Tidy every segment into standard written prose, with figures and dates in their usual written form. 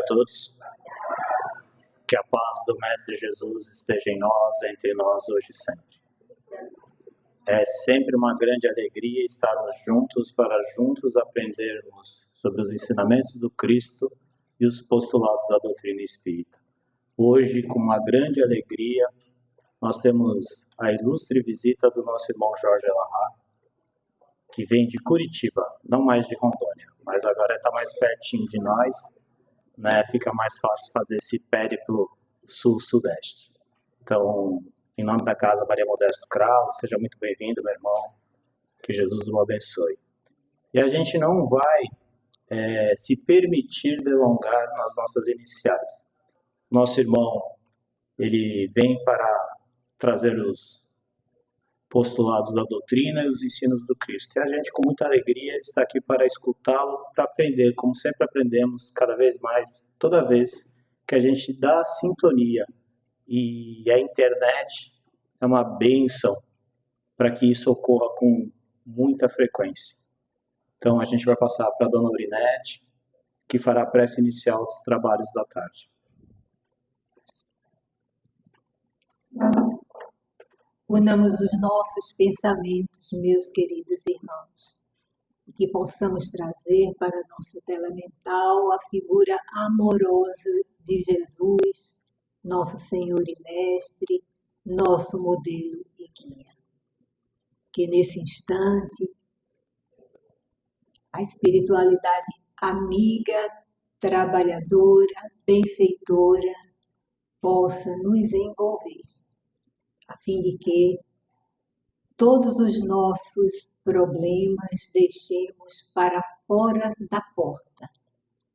a todos. Que a paz do Mestre Jesus esteja em nós, entre nós, hoje e sempre. É sempre uma grande alegria estarmos juntos para juntos aprendermos sobre os ensinamentos do Cristo e os postulados da doutrina espírita. Hoje, com uma grande alegria, nós temos a ilustre visita do nosso irmão Jorge Elahá, que vem de Curitiba, não mais de Rondônia, mas agora está mais pertinho de nós, né? Fica mais fácil fazer esse périplo sul-sudeste. Então, em nome da Casa Maria Modesto Cravo, seja muito bem-vindo, meu irmão, que Jesus o abençoe. E a gente não vai se permitir delongar nas nossas iniciais. Nosso irmão, ele vem para trazer os postulados da doutrina e os ensinos do Cristo. E a gente, com muita alegria, está aqui para escutá-lo, para aprender, como sempre aprendemos, cada vez mais, toda vez que a gente dá sintonia. E a internet é uma bênção para que isso ocorra com muita frequência. Então, a gente vai passar para a dona Aurinete, que fará a prece inicial dos trabalhos da tarde. Unamos os nossos pensamentos, meus queridos irmãos, e que possamos trazer para a nossa tela mental a figura amorosa de Jesus, nosso Senhor e Mestre, nosso modelo e guia. Que nesse instante a espiritualidade amiga, trabalhadora, benfeitora possa nos envolver, a fim de que todos os nossos problemas deixemos para fora da porta,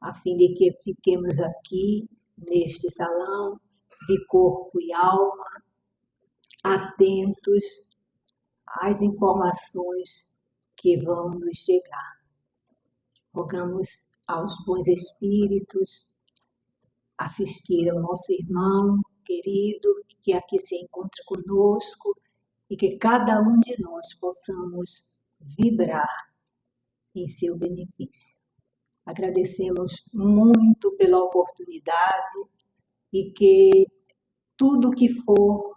a fim de que fiquemos aqui, neste salão, de corpo e alma, atentos às informações que vão nos chegar. Rogamos aos bons espíritos assistir ao nosso irmão querido, que aqui se encontra conosco, e que cada um de nós possamos vibrar em seu benefício. Agradecemos muito pela oportunidade e que tudo que for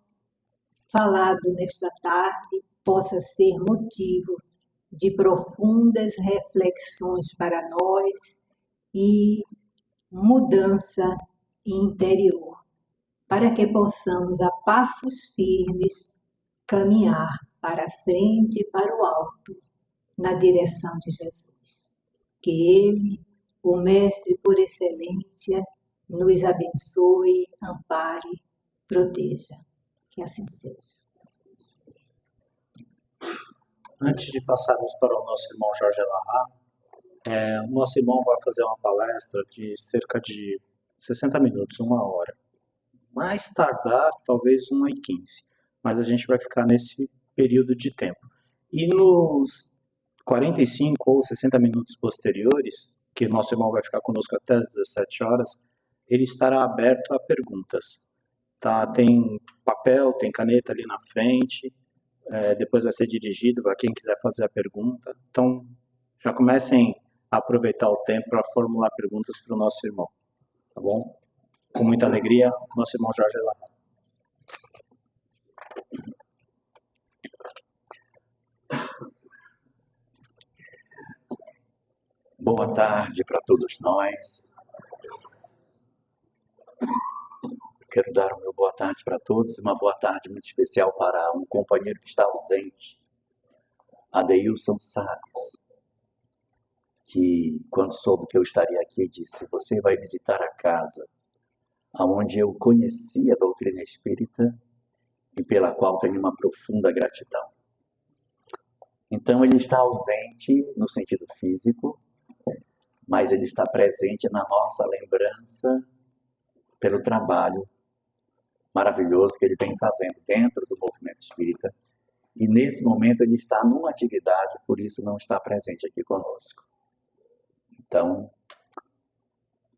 falado nesta tarde possa ser motivo de profundas reflexões para nós e mudança interior, para que possamos a passos firmes caminhar para frente e para o alto, na direção de Jesus. Que Ele, o Mestre por excelência, nos abençoe, ampare, proteja. Que assim seja. Antes de passarmos para o nosso irmão Jorge Elahá, o nosso irmão vai fazer uma palestra de cerca de 60 minutos, 1 hora. Mais tardar, talvez 1h15. Mas a gente vai ficar nesse período de tempo. E nos 45 ou 60 minutos posteriores, que nosso irmão vai ficar conosco até as 17 horas, ele estará aberto a perguntas. Tá? Tem papel, tem caneta ali na frente, depois vai ser dirigido para quem quiser fazer a pergunta. Então, já comecem a aproveitar o tempo para formular perguntas para o nosso irmão. Tá bom? Com muita alegria, nosso irmão Jorge Elahá. Boa tarde para todos nós. Quero dar o meu boa tarde para todos e uma boa tarde muito especial para um companheiro que está ausente, Adeilson Salles, que quando soube que eu estaria aqui disse: você vai visitar a casa onde eu conheci a doutrina espírita e pela qual tenho uma profunda gratidão. Então ele está ausente no sentido físico, mas ele está presente na nossa lembrança pelo trabalho maravilhoso que ele vem fazendo dentro do movimento espírita. E nesse momento ele está numa atividade, por isso não está presente aqui conosco. Então,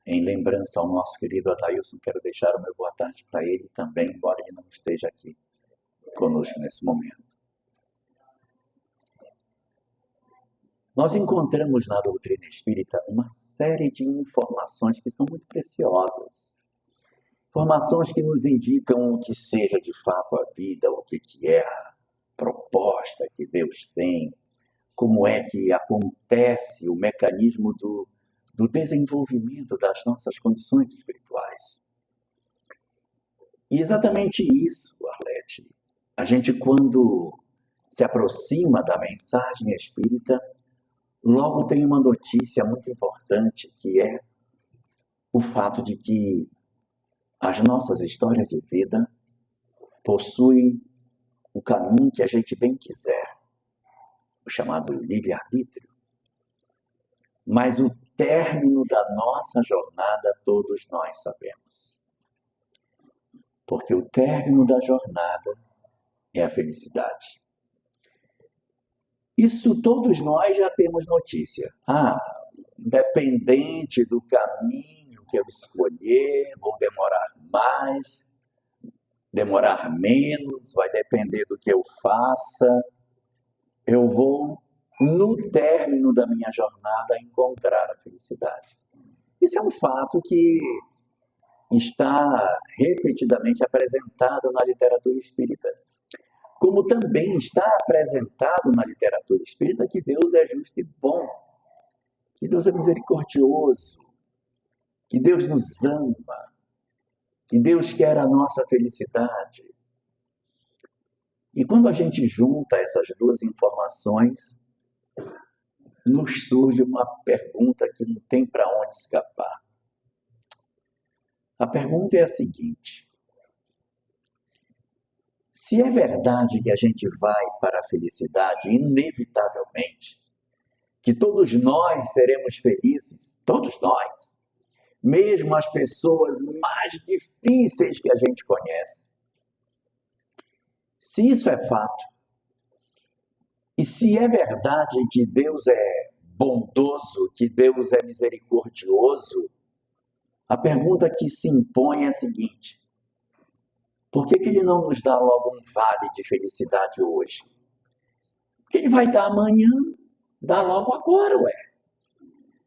em lembrança ao nosso querido Adailson, quero deixar o meu boa tarde para ele também, embora ele não esteja aqui conosco nesse momento. Nós encontramos na doutrina espírita uma série de informações que são muito preciosas. Informações que nos indicam o que seja de fato a vida, o que é a proposta que Deus tem, como é que acontece o mecanismo do desenvolvimento das nossas condições espirituais. E exatamente isso, Arlete, a gente quando se aproxima da mensagem espírita, logo tem uma notícia muito importante, que é o fato de que as nossas histórias de vida possuem o caminho que a gente bem quiser, o chamado livre-arbítrio. Mas o término da nossa jornada todos nós sabemos. Porque o término da jornada é a felicidade. Isso todos nós já temos notícia. Independente do caminho que eu escolher, vou demorar mais, demorar menos, vai depender do que eu faça, eu vou, no término da minha jornada, encontrar a felicidade. Isso é um fato que está repetidamente apresentado na literatura espírita. Como também está apresentado na literatura espírita que Deus é justo e bom, que Deus é misericordioso, que Deus nos ama, que Deus quer a nossa felicidade. E quando a gente junta essas duas informações, nos surge uma pergunta que não tem para onde escapar. A pergunta é a seguinte: se é verdade que a gente vai para a felicidade inevitavelmente, que todos nós seremos felizes, todos nós, mesmo as pessoas mais difíceis que a gente conhece, se isso é fato, e se é verdade que Deus é bondoso, que Deus é misericordioso, a pergunta que se impõe é a seguinte: por que Ele não nos dá logo um vale de felicidade hoje? Porque Ele vai dar amanhã, dá logo agora,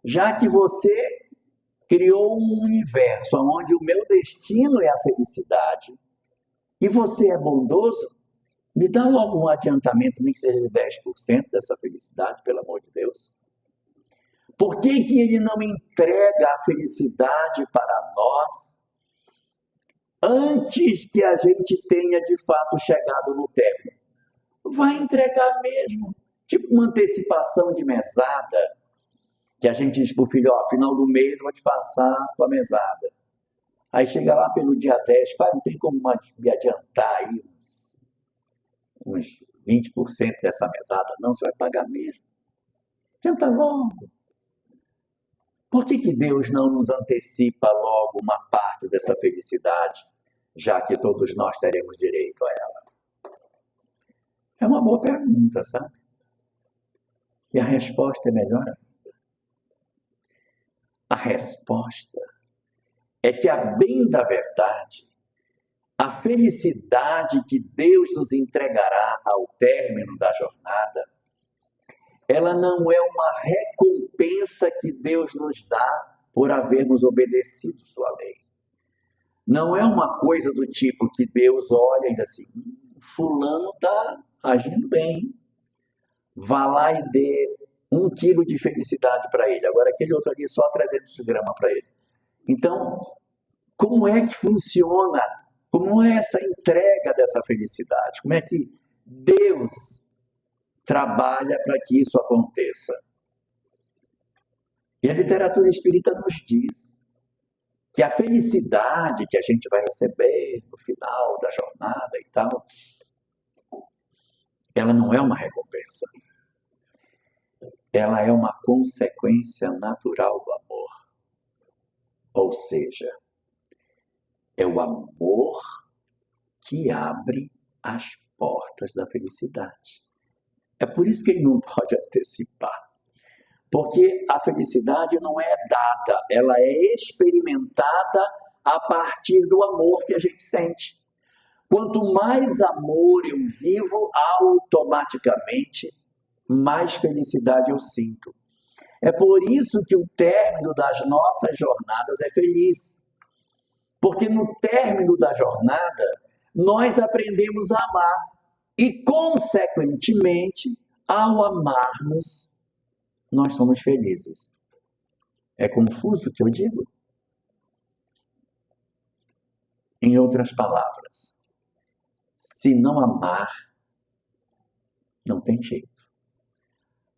já que você criou um universo onde o meu destino é a felicidade e você é bondoso, me dá logo um adiantamento, nem que seja de 10% dessa felicidade, pelo amor de Deus. Por que Ele não entrega a felicidade para nós antes que a gente tenha de fato chegado no término? Vai entregar mesmo, tipo uma antecipação de mesada, que a gente diz para o filho: final do mês eu vou te passar a tua mesada. Aí chega lá pelo dia 10, pai, não tem como me adiantar aí uns 20% dessa mesada? Não, você vai pagar mesmo. Adianta logo. Por que Deus não nos antecipa logo uma parte dessa felicidade, já que todos nós teremos direito a ela? É uma boa pergunta, sabe? E a resposta é melhor ainda. A resposta é que, a bem da verdade, a felicidade que Deus nos entregará ao término da jornada, ela não é uma recompensa que Deus nos dá por havermos obedecido sua lei. Não é uma coisa do tipo que Deus olha e diz assim: fulano está agindo bem, vá lá e dê 1 quilo de felicidade para ele, agora aquele outro ali só 300 gramas para ele. Então, como é que funciona? Como é essa entrega dessa felicidade? Como é que Deus trabalha para que isso aconteça? E a literatura espírita nos diz que a felicidade que a gente vai receber no final da jornada e tal, ela não é uma recompensa. Ela é uma consequência natural do amor. Ou seja, é o amor que abre as portas da felicidade. É por isso que ele não pode antecipar. Porque a felicidade não é dada, ela é experimentada a partir do amor que a gente sente. Quanto mais amor eu vivo, automaticamente mais felicidade eu sinto. É por isso que o término das nossas jornadas é feliz. Porque no término da jornada, nós aprendemos a amar. E, consequentemente, ao amarmos, nós somos felizes. É confuso o que eu digo? Em outras palavras, se não amar, não tem jeito.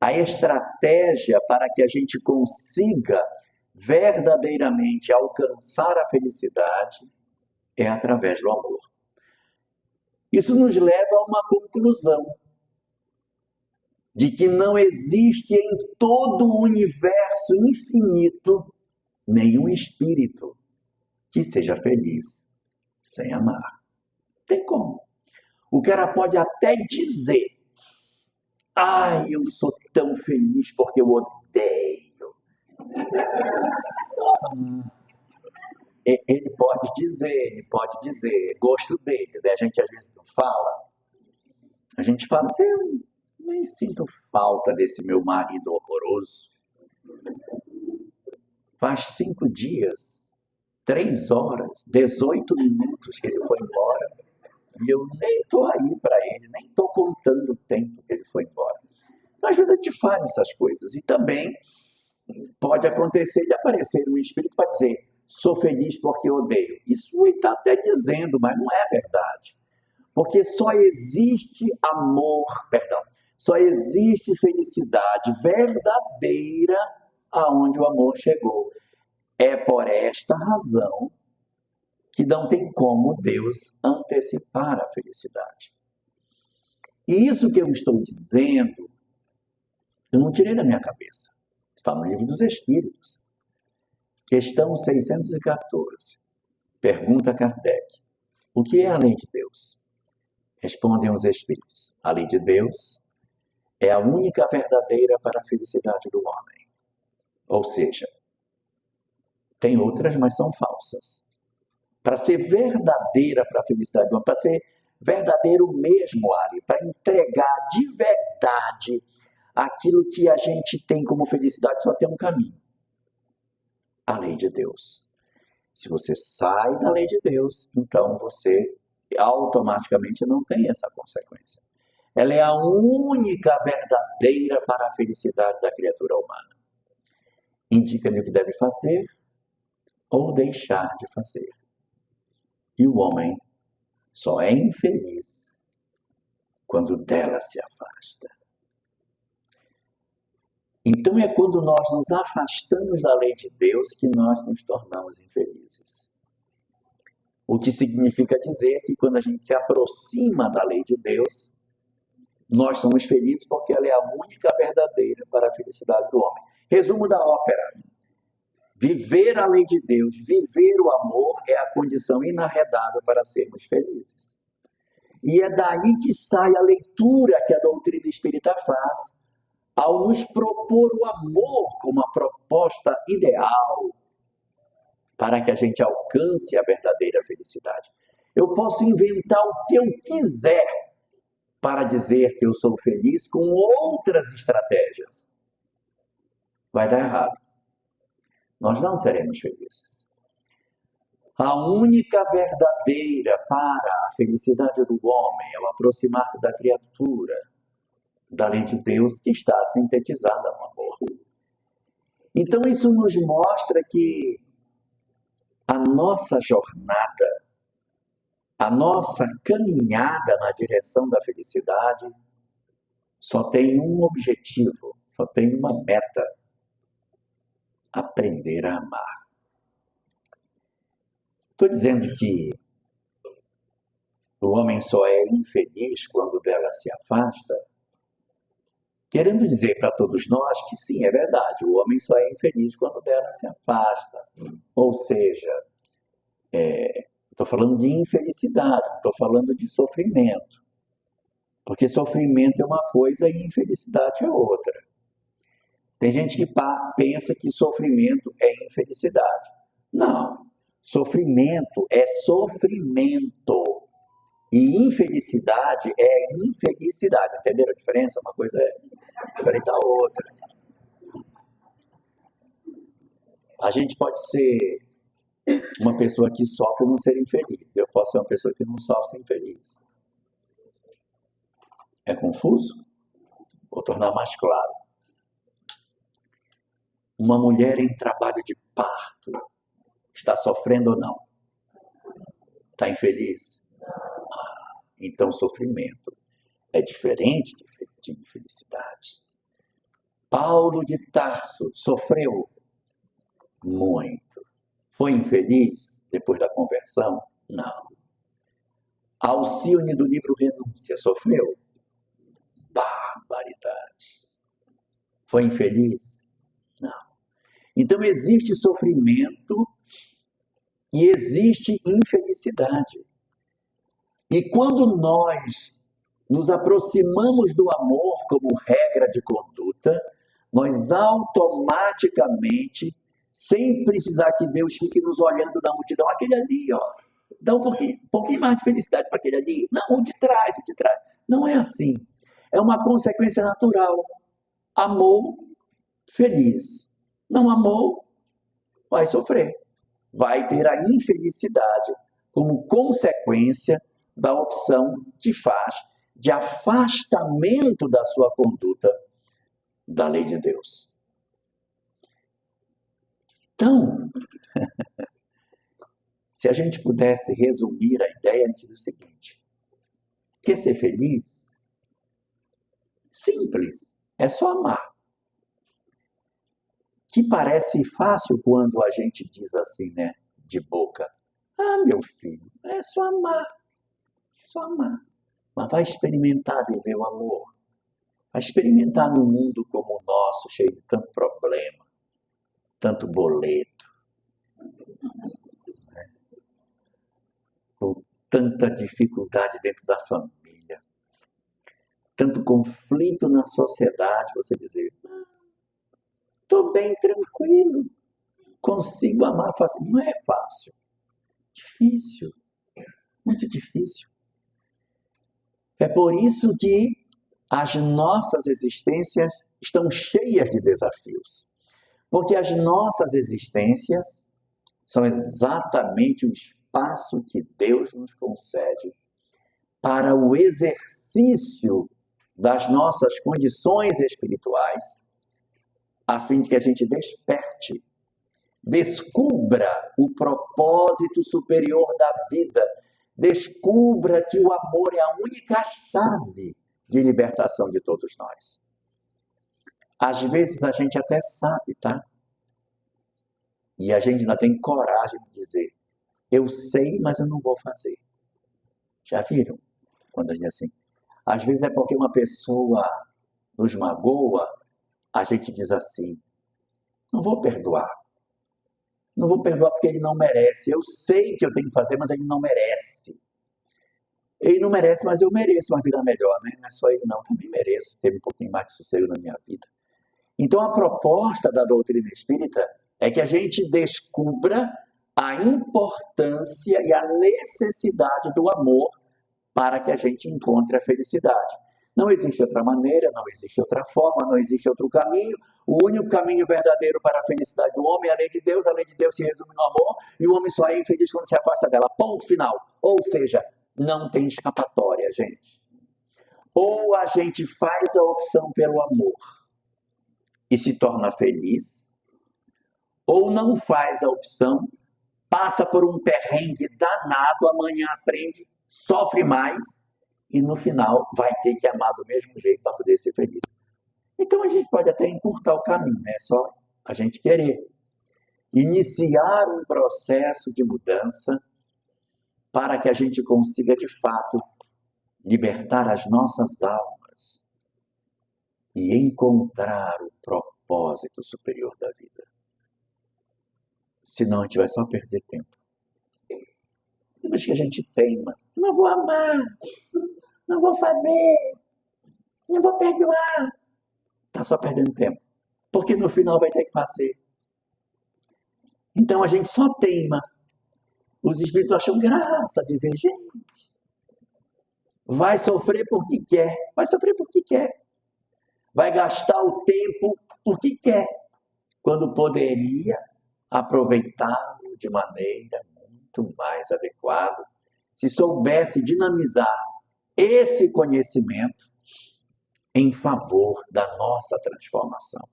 A estratégia para que a gente consiga verdadeiramente alcançar a felicidade é através do amor. Isso nos leva a uma conclusão de que não existe em todo o universo infinito nenhum espírito que seja feliz sem amar. Tem como. O cara pode até dizer: ai, eu sou tão feliz porque eu odeio. Ele pode dizer, gosto dele, né? A gente às vezes não fala. A gente fala assim: eu nem sinto falta desse meu marido horroroso. Faz 5 dias, 3 horas, 18 minutos que ele foi embora e eu nem estou aí para ele, nem estou contando o tempo que ele foi embora. Então, às vezes a gente faz essas coisas e também pode acontecer de aparecer um espírito para dizer: sou feliz porque odeio. Isso ele está até dizendo, mas não é verdade. Porque só existe amor, só existe felicidade verdadeira aonde o amor chegou. É por esta razão que não tem como Deus antecipar a felicidade. E isso que eu estou dizendo, eu não tirei da minha cabeça. Está no Livro dos Espíritos. Questão 614. Pergunta Kardec: o que é a lei de Deus? Respondem os Espíritos: a lei de Deus é a única verdadeira para a felicidade do homem. Ou seja, tem outras, mas são falsas. Para ser verdadeira para a felicidade do homem, para ser verdadeiro mesmo, Ari, para entregar de verdade aquilo que a gente tem como felicidade, só tem um caminho: a lei de Deus. Se você sai da lei de Deus, então você automaticamente não tem essa consequência. Ela é a única verdadeira para a felicidade da criatura humana. Indica-lhe o que deve fazer ou deixar de fazer. E o homem só é infeliz quando dela se afasta. Então é quando nós nos afastamos da lei de Deus que nós nos tornamos infelizes. O que significa dizer que quando a gente se aproxima da lei de Deus, nós somos felizes porque ela é a única verdadeira para a felicidade do homem. Resumo da ópera: viver a lei de Deus, viver o amor é a condição inarredável para sermos felizes. E é daí que sai a leitura que a doutrina espírita faz ao nos propor o amor como a proposta ideal para que a gente alcance a verdadeira felicidade. Eu posso inventar o que eu quiser para dizer que eu sou feliz com outras estratégias. Vai dar errado. Nós não seremos felizes. A única verdadeira para a felicidade do homem é o aproximar-se da criatura, da lei de Deus que está sintetizada no amor. Então isso nos mostra que a nossa jornada, a nossa caminhada na direção da felicidade só tem um objetivo, só tem uma meta: aprender a amar. Estou dizendo que o homem só é infeliz quando dela se afasta, querendo dizer para todos nós que sim, é verdade, o homem só é infeliz quando dela se afasta. Ou seja, estou falando de infelicidade, não estou falando de sofrimento. Porque sofrimento é uma coisa e infelicidade é outra. Tem gente que pensa que sofrimento é infelicidade. Não. Sofrimento é sofrimento. E infelicidade é infelicidade. Entenderam a diferença? Uma coisa diferente da outra. A gente pode ser uma pessoa que sofre e não ser infeliz. Eu posso ser uma pessoa que não sofre e ser infeliz. É confuso? Vou tornar mais claro. Uma mulher em trabalho de parto está sofrendo ou não? Está infeliz? Então, sofrimento é diferente de infelicidade. Paulo de Tarso sofreu muito. Foi infeliz depois da conversão? Não. Alcione do livro Renúncia sofreu? Barbaridade. Foi infeliz? Não. Então existe sofrimento e existe infelicidade. E quando nós nos aproximamos do amor como regra de conduta, nós automaticamente, sem precisar que Deus fique nos olhando na multidão, aquele ali, ó, dá um pouquinho mais de felicidade para aquele ali. Não, o de trás. Não é assim. É uma consequência natural. Amou, feliz. Não amou, vai sofrer. Vai ter a infelicidade como consequência da opção que faz de afastamento da sua conduta da lei de Deus. Então, se a gente pudesse resumir a ideia, a gente diz o seguinte: quer ser feliz? Simples, é só amar. Que parece fácil quando a gente diz assim, né, de boca: ah, meu filho, é só amar. Só amar. Mas vai experimentar viver o amor. Vai experimentar num mundo como o nosso, cheio de tanto problema, tanto boleto, né? Com tanta dificuldade dentro da família, tanto conflito na sociedade, você dizer: estou bem tranquilo, consigo amar fácil. Não é fácil. Difícil. Muito difícil. É por isso que as nossas existências estão cheias de desafios. Porque as nossas existências são exatamente o espaço que Deus nos concede para o exercício das nossas condições espirituais, a fim de que a gente desperte, descubra o propósito superior da vida, descubra que o amor é a única chave de libertação de todos nós. Às vezes a gente até sabe, tá? E a gente ainda tem coragem de dizer: eu sei, mas eu não vou fazer. Já viram? Quando a gente diz assim, às vezes é porque uma pessoa nos magoa, a gente diz assim: não vou perdoar. Não vou perdoar porque ele não merece. Eu sei que eu tenho que fazer, mas ele não merece. Ele não merece, mas eu mereço uma vida melhor, né? Não é só ele não, também mereço ter um pouquinho mais de sossego na minha vida. Então a proposta da doutrina espírita é que a gente descubra a importância e a necessidade do amor para que a gente encontre a felicidade. Não existe outra maneira, não existe outra forma, não existe outro caminho. O único caminho verdadeiro para a felicidade do homem é a lei de Deus. A lei de Deus se resume no amor e o homem só é infeliz quando se afasta dela. Ponto final. Ou seja, não tem escapatória, gente. Ou a gente faz a opção pelo amor e se torna feliz, ou não faz a opção, passa por um perrengue danado, amanhã aprende, sofre mais e no final vai ter que amar do mesmo jeito para poder ser feliz. Então a gente pode até encurtar o caminho, né? Só a gente querer iniciar um processo de mudança para que a gente consiga de fato libertar as nossas almas e encontrar o propósito superior da vida. Senão a gente vai só perder tempo. Depois que a gente teima, não vou amar, não vou fazer, não vou perdoar. Está só perdendo tempo. Porque no final vai ter que fazer. Então a gente só teima. Os espíritos acham graça de ver gente. Vai sofrer porque quer. Vai sofrer porque quer. vai gastar o tempo porque quer, quando poderia aproveitá-lo de maneira muito mais adequada, se soubesse dinamizar esse conhecimento em favor da nossa transformação.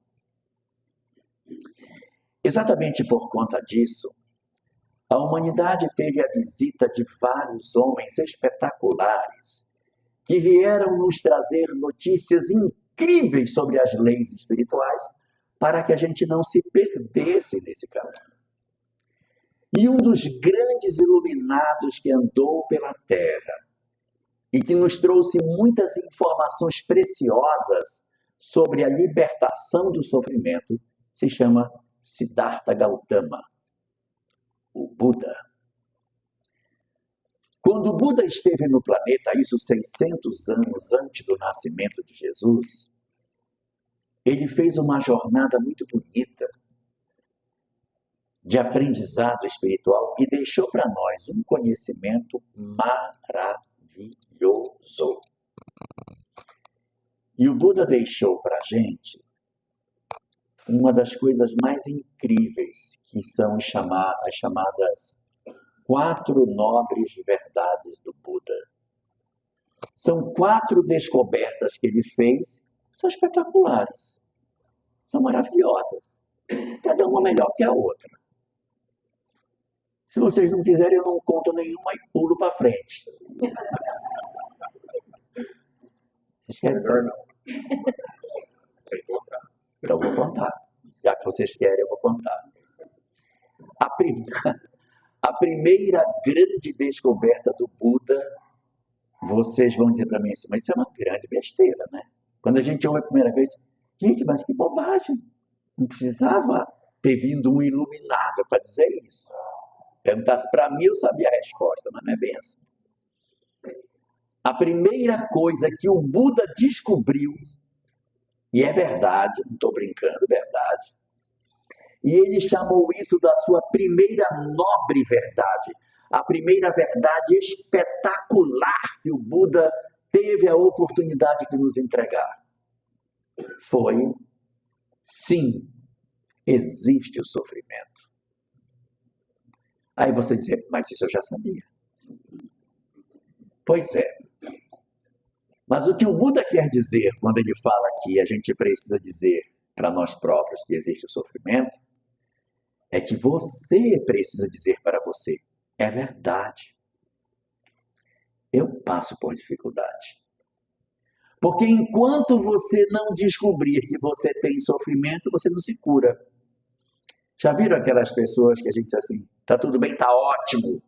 Exatamente por conta disso, a humanidade teve a visita de vários homens espetaculares que vieram nos trazer notícias incríveis sobre as leis espirituais para que a gente não se perdesse nesse caminho. E um dos grandes iluminados que andou pela Terra e que nos trouxe muitas informações preciosas sobre a libertação do sofrimento se chama Siddhartha Gautama, o Buda. Quando o Buda esteve no planeta, isso 600 anos antes do nascimento de Jesus, ele fez uma jornada muito bonita de aprendizado espiritual e deixou para nós um conhecimento maravilhoso. E o Buda deixou para a gente uma das coisas mais incríveis, que são as chamadas 4 nobres verdades do Buda. São 4 descobertas que ele fez, são espetaculares, são maravilhosas, cada uma melhor que a outra. Se vocês não quiserem, eu não conto nenhuma e pulo para frente. Vocês querem saber? Então eu vou contar. Já que vocês querem, eu vou contar. A primeira grande descoberta do Buda, vocês vão dizer para mim assim, mas isso é uma grande besteira, né? Quando a gente ouve a primeira vez, gente, mas que bobagem. Não precisava ter vindo um iluminado para dizer isso. Perguntasse para mim, eu sabia a resposta, mas não é bem assim. A primeira coisa que o Buda descobriu, e é verdade, não estou brincando, é verdade, e ele chamou isso da sua primeira nobre verdade, a primeira verdade espetacular que o Buda teve a oportunidade de nos entregar. Foi, sim, existe o sofrimento. Aí você diz, mas isso eu já sabia. Pois é. Mas o que o Buda quer dizer quando ele fala que a gente precisa dizer para nós próprios que existe o sofrimento, é que você precisa dizer para você, é verdade. Eu passo por dificuldade. Porque enquanto você não descobrir que você tem sofrimento, você não se cura. Já viram aquelas pessoas que a gente diz assim, tá tudo bem, tá ótimo,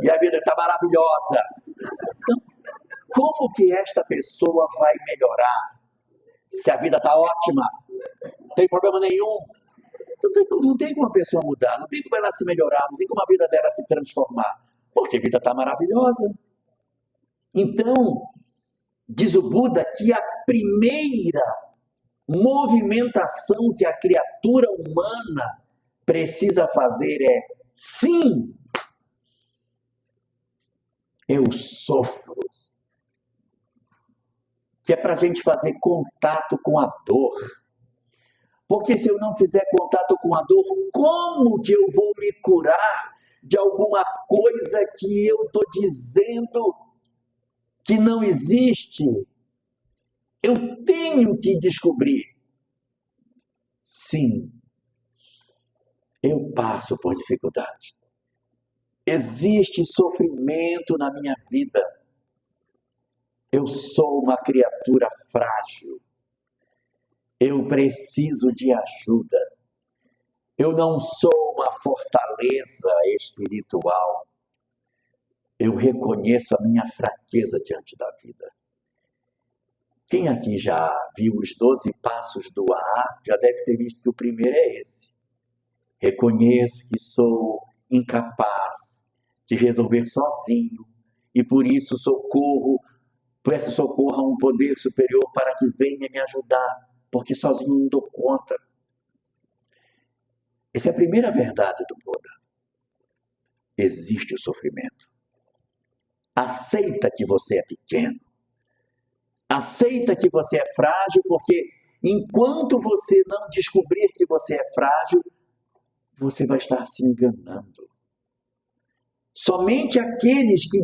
e a vida tá maravilhosa. Então, como que esta pessoa vai melhorar se a vida tá ótima? Não tem problema nenhum. Não tem como a pessoa mudar, não tem como ela se melhorar, não tem como a vida dela se transformar, porque a vida tá maravilhosa. Então, diz o Buda que a primeira movimentação que a criatura humana precisa fazer é, sim, eu sofro. Que é para a gente fazer contato com a dor. Porque se eu não fizer contato com a dor, como que eu vou me curar de alguma coisa que eu estou dizendo que não existe? Eu tenho que descobrir. Sim, eu passo por dificuldade. Existe sofrimento na minha vida. Eu sou uma criatura frágil. Eu preciso de ajuda. Eu não sou uma fortaleza espiritual. Eu reconheço a minha fraqueza diante da vida. Quem aqui já viu os 12 passos do AA, já deve ter visto que o primeiro é esse. Reconheço que sou incapaz de resolver sozinho e por isso peço socorro a um poder superior para que venha me ajudar, porque sozinho não dou conta. Essa é a primeira verdade do Buda. Existe o sofrimento. Aceita que você é pequeno. Aceita que você é frágil, porque enquanto você não descobrir que você é frágil, você vai estar se enganando. Somente aqueles que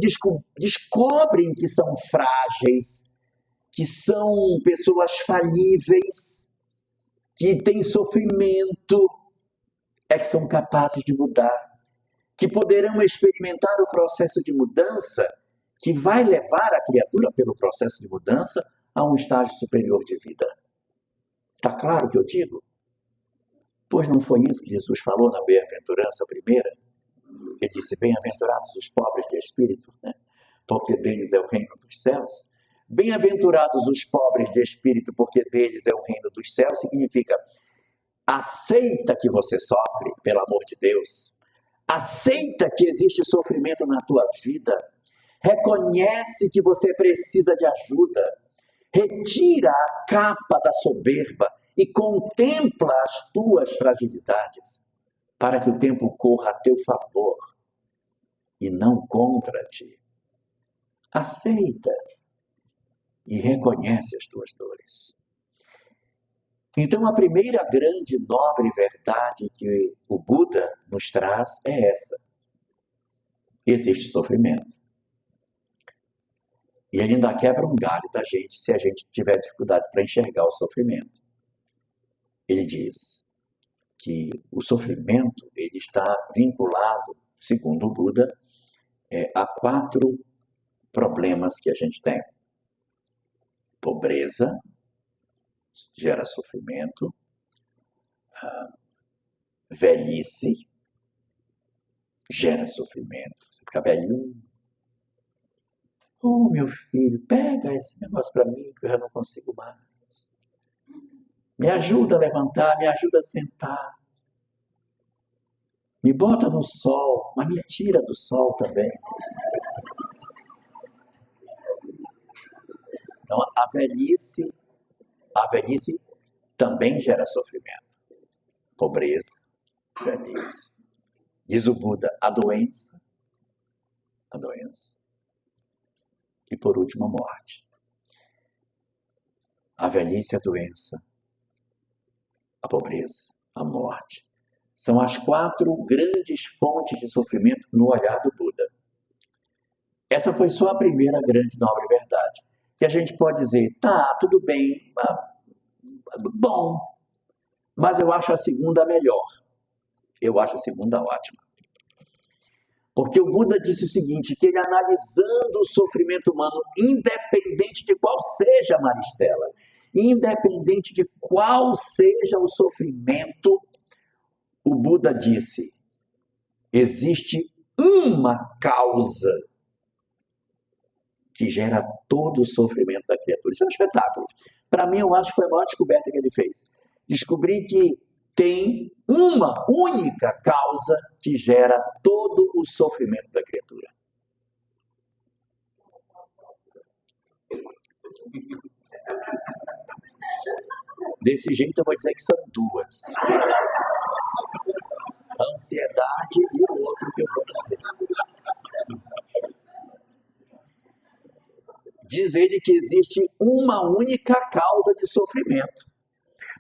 descobrem que são frágeis, que são pessoas falíveis, que têm sofrimento, é que são capazes de mudar, que poderão experimentar o processo de mudança que vai levar a criatura, pelo processo de mudança, a um estágio superior de vida. Está claro o que eu digo? Pois não foi isso que Jesus falou na bem-aventurança primeira? Ele disse, bem-aventurados os pobres de espírito, né? Porque deles é o reino dos céus. Bem-aventurados os pobres de espírito, porque deles é o reino dos céus, significa, aceita que você sofre, pelo amor de Deus. Aceita que existe sofrimento na tua vida. Reconhece que você precisa de ajuda. Retira a capa da soberba e contempla as tuas fragilidades, para que o tempo corra a teu favor e não contra ti. Aceita e reconhece as tuas dores. Então, a primeira grande nobre verdade que o Buda nos traz é essa. Existe sofrimento. E ele ainda quebra um galho da gente se a gente tiver dificuldade para enxergar o sofrimento. Ele diz que o sofrimento ele está vinculado, segundo o Buda, a 4 problemas que a gente tem. Pobreza gera sofrimento, velhice gera sofrimento. Você fica velhinho. Oh, meu filho, pega esse negócio para mim que eu já não consigo mais. Me ajuda a levantar, me ajuda a sentar. Me bota no sol, mas me tira do sol também. Então, a velhice também gera sofrimento. Pobreza, velhice. Diz o Buda, a doença. E por último, a morte. A velhice, a doença, a pobreza, a morte. São as 4 grandes fontes de sofrimento no olhar do Buda. Essa foi só a primeira grande nobre verdade. Que a gente pode dizer, tá, tudo bem, bom, mas eu acho a segunda melhor. Eu acho a segunda ótima. Porque o Buda disse o seguinte, que ele analisando o sofrimento humano, independente de qual seja, Maristela, independente de qual seja o sofrimento, o Buda disse, existe uma causa que gera todo o sofrimento da criatura. Isso é um espetáculo. Para mim, eu acho que foi a maior descoberta que ele fez. Descobri que tem uma única causa que gera todo o sofrimento da criatura. Desse jeito, eu vou dizer que são 2. A ansiedade e o outro que eu vou dizer. Diz ele que existe uma única causa de sofrimento.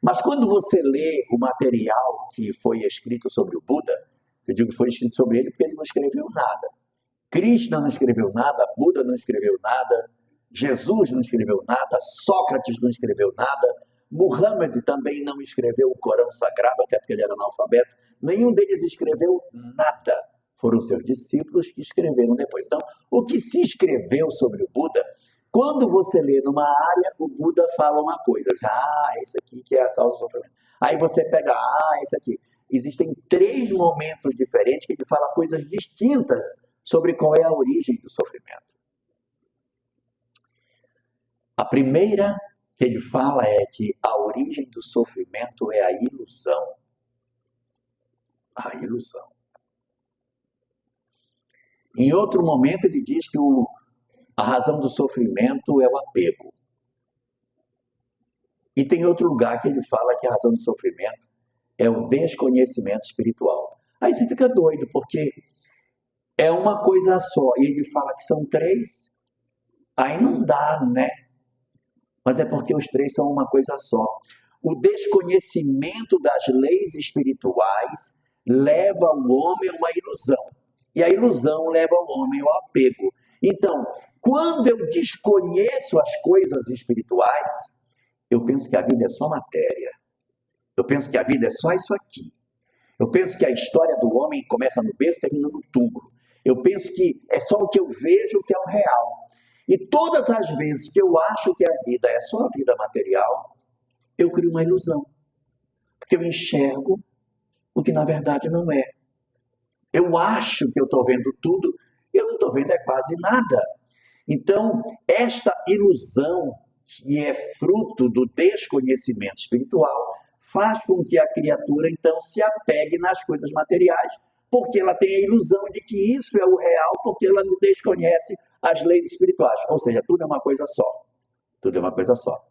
Mas quando você lê o material que foi escrito sobre o Buda, eu digo que foi escrito sobre ele porque ele não escreveu nada. Krishna não escreveu nada, Buda não escreveu nada, Jesus não escreveu nada, Sócrates não escreveu nada, Muhammad também não escreveu o Corão Sagrado, até porque ele era analfabeto. Nenhum deles escreveu nada. Foram seus discípulos que escreveram depois. Então, o que se escreveu sobre o Buda, quando você lê numa área, o Buda fala uma coisa. Você diz, esse aqui que é a causa do sofrimento. Aí você pega, esse aqui. Existem 3 momentos diferentes que ele fala coisas distintas sobre qual é a origem do sofrimento. A primeira que ele fala é que a origem do sofrimento é a ilusão. A ilusão. Em outro momento ele diz que a razão do sofrimento é o apego. E tem outro lugar que ele fala que a razão do sofrimento é o desconhecimento espiritual. Aí você fica doido, porque é uma coisa só. E ele fala que são 3. Aí não dá, né? mas é porque os três são uma coisa só. O desconhecimento das leis espirituais leva o homem a uma ilusão. E a ilusão leva o homem ao apego. Então, quando eu desconheço as coisas espirituais, eu penso que a vida é só matéria. Eu penso que a vida é só isso aqui. Eu penso que a história do homem começa no berço e termina no túmulo. Eu penso que é só o que eu vejo que é o real. E todas as vezes que eu acho que a vida é só a vida material, eu crio uma ilusão. Porque eu enxergo o que na verdade não é. Eu acho que eu estou vendo tudo, eu não estou vendo é quase nada. Então, esta ilusão, que é fruto do desconhecimento espiritual, faz com que a criatura, então, se apegue nas coisas materiais, porque ela tem a ilusão de que isso é o real, porque ela não desconhece as leis espirituais. Ou seja, tudo é uma coisa só. Tudo é uma coisa só.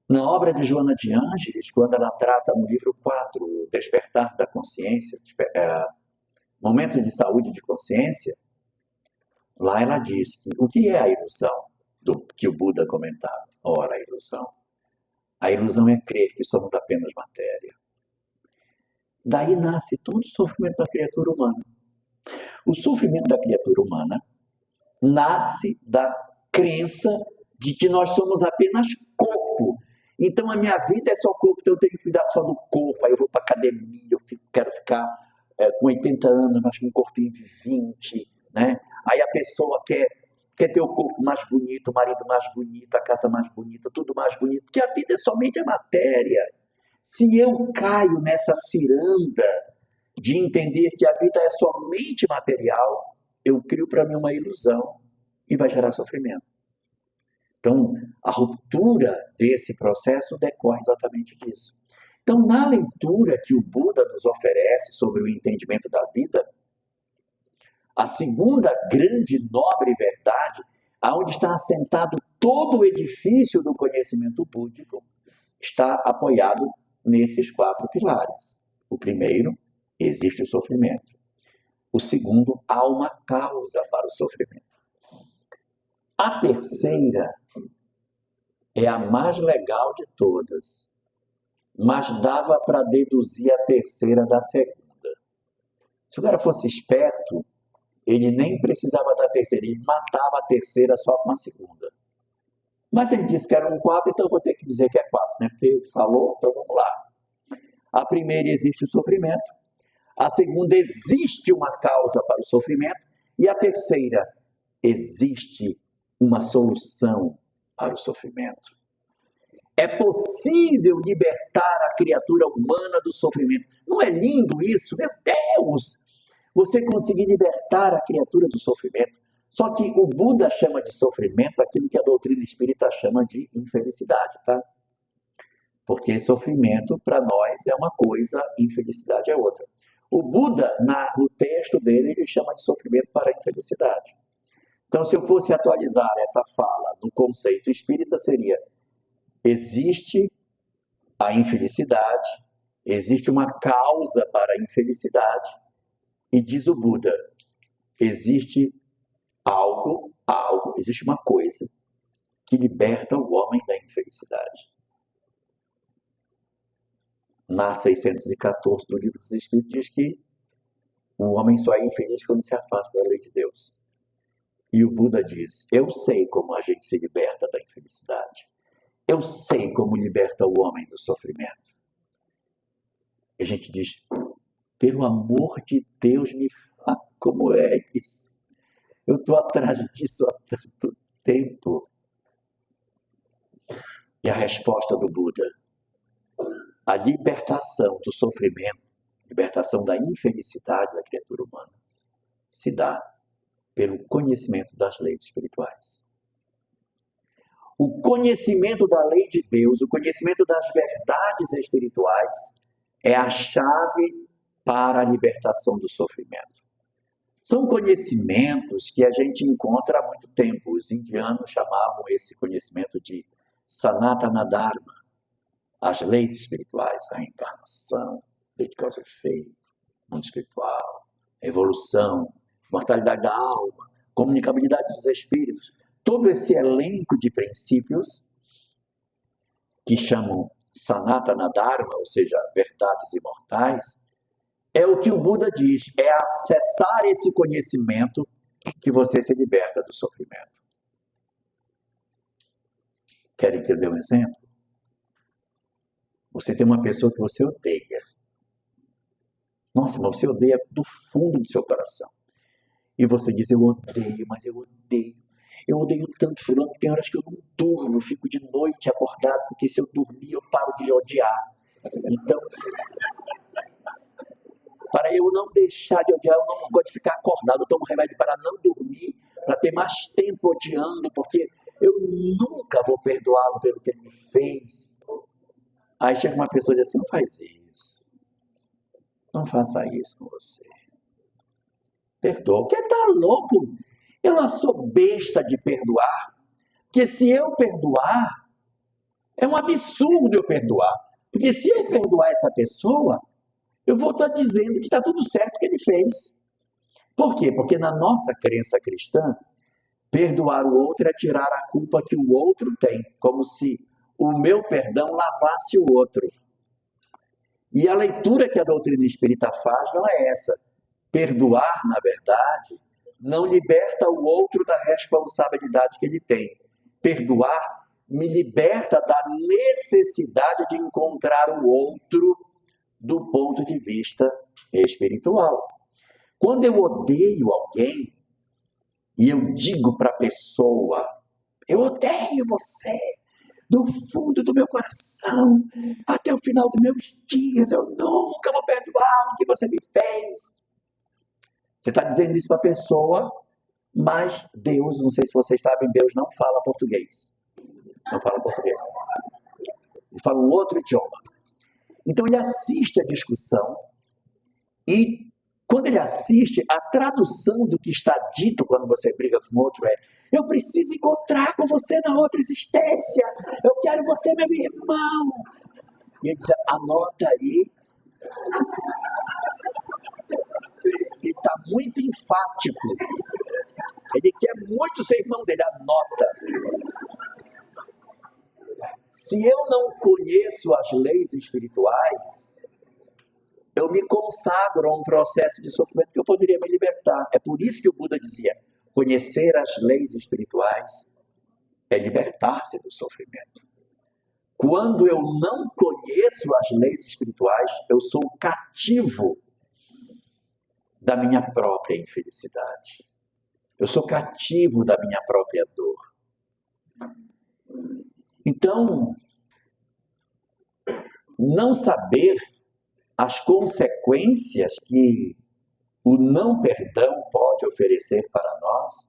Na obra de Joana de Ângeles, quando ela trata no livro 4, o Despertar da Consciência, Momento de Saúde de Consciência, lá ela diz que o que é a ilusão que o Buda comentava? Ora, a ilusão. A ilusão é crer que somos apenas matéria. Daí nasce todo o sofrimento da criatura humana. O sofrimento da criatura humana nasce da crença de que nós somos apenas corpo. Então a minha vida é só corpo, então eu tenho que cuidar só do corpo. Aí eu vou para a academia, quero ficar com 80 anos, mas com um corpinho de 20, né? Aí a pessoa quer ter o corpo mais bonito, o marido mais bonito, a casa mais bonita, tudo mais bonito, porque a vida é somente a matéria. Se eu caio nessa ciranda de entender que a vida é somente material, eu crio para mim uma ilusão e vai gerar sofrimento. Então, a ruptura desse processo decorre exatamente disso. Então, na leitura que o Buda nos oferece sobre o entendimento da vida, a segunda grande e nobre verdade, aonde está assentado todo o edifício do conhecimento búdico, está apoiado nesses 4 pilares. O primeiro, existe o sofrimento. O segundo, há uma causa para o sofrimento. A terceira é a mais legal de todas, mas dava para deduzir a terceira da segunda. Se o cara fosse esperto, ele nem precisava da terceira, ele matava a terceira só com a segunda. Mas ele disse que era um 4, então eu vou ter que dizer que é 4, né? Porque ele falou, então vamos lá. A primeira, existe o sofrimento. A segunda, existe uma causa para o sofrimento. E a terceira, existe uma solução para o sofrimento. É possível libertar a criatura humana do sofrimento. Não é lindo isso? Meu Deus! Você conseguir libertar a criatura do sofrimento. Só que o Buda chama de sofrimento aquilo que a doutrina espírita chama de infelicidade, tá? Porque sofrimento, para nós, é uma coisa, infelicidade é outra. O Buda, no texto dele, ele chama de sofrimento para a infelicidade. Então, se eu fosse atualizar essa fala no conceito espírita, seria: existe a infelicidade, existe uma causa para a infelicidade, e diz o Buda, existe algo, existe uma coisa que liberta o homem da infelicidade. Na 614 do Livro dos Espíritos diz que o homem só é infeliz quando se afasta da lei de Deus. E o Buda diz, eu sei como a gente se liberta da infelicidade. Eu sei como liberta o homem do sofrimento. E a gente diz, pelo amor de Deus, me fala como é isso. Eu estou atrás disso há tanto tempo. E a resposta do Buda, a libertação do sofrimento, libertação da infelicidade da criatura humana, se dá pelo conhecimento das leis espirituais. O conhecimento da lei de Deus, o conhecimento das verdades espirituais é a chave para a libertação do sofrimento. São conhecimentos que a gente encontra há muito tempo. Os indianos chamavam esse conhecimento de Sanatana Dharma, as leis espirituais, a encarnação, lei de causa e efeito, mundo espiritual, evolução, mortalidade da alma, comunicabilidade dos espíritos. Todo esse elenco de princípios que chamam Sanatana Dharma, ou seja, verdades imortais, é o que o Buda diz, é acessar esse conhecimento que você se liberta do sofrimento. Querem que eu dê um exemplo? Você tem uma pessoa que você odeia. Nossa, mas você odeia do fundo do seu coração. E você diz, eu odeio, mas eu odeio. Eu odeio tanto fulano que tem horas que eu não durmo, eu fico de noite acordado, porque se eu dormir eu paro de odiar. Então, para eu não deixar de odiar, eu não gosto de ficar acordado, eu tomo remédio para não dormir, para ter mais tempo odiando, porque eu nunca vou perdoá-lo pelo que ele me fez. Aí chega uma pessoa e diz assim, não faz isso. Não faça isso com você. Perdoa. Porque tá louco? Eu não sou besta de perdoar. Porque se eu perdoar, é um absurdo eu perdoar. Porque se eu perdoar essa pessoa, eu vou estar dizendo que está tudo certo que ele fez. Por quê? Porque na nossa crença cristã, perdoar o outro é tirar a culpa que o outro tem. Como se o meu perdão lavasse o outro. E a leitura que a doutrina espírita faz não é essa. Perdoar, na verdade, não liberta o outro da responsabilidade que ele tem. Perdoar me liberta da necessidade de encontrar o outro do ponto de vista espiritual. Quando eu odeio alguém e eu digo para a pessoa, eu odeio você, do fundo do meu coração, até o final dos meus dias, eu nunca vou perdoar o que você me fez. Você está dizendo isso para a pessoa, mas Deus, não sei se vocês sabem, Deus não fala português. Não fala português. Ele fala um outro idioma. Então ele assiste a discussão e quando ele assiste, a tradução do que está dito quando você briga com o outro é eu preciso encontrar com você na outra existência. Eu quero você, meu irmão. E ele diz, anota aí. Ele está muito enfático. Ele quer muito ser irmão dele. Anota. Se eu não conheço as leis espirituais, eu me consagro a um processo de sofrimento que eu poderia me libertar. É por isso que o Buda dizia, conhecer as leis espirituais é libertar-se do sofrimento. Quando eu não conheço as leis espirituais, eu sou cativo da minha própria infelicidade. Eu sou cativo da minha própria dor. Então, não saber as consequências que o não perdão pode oferecer para nós,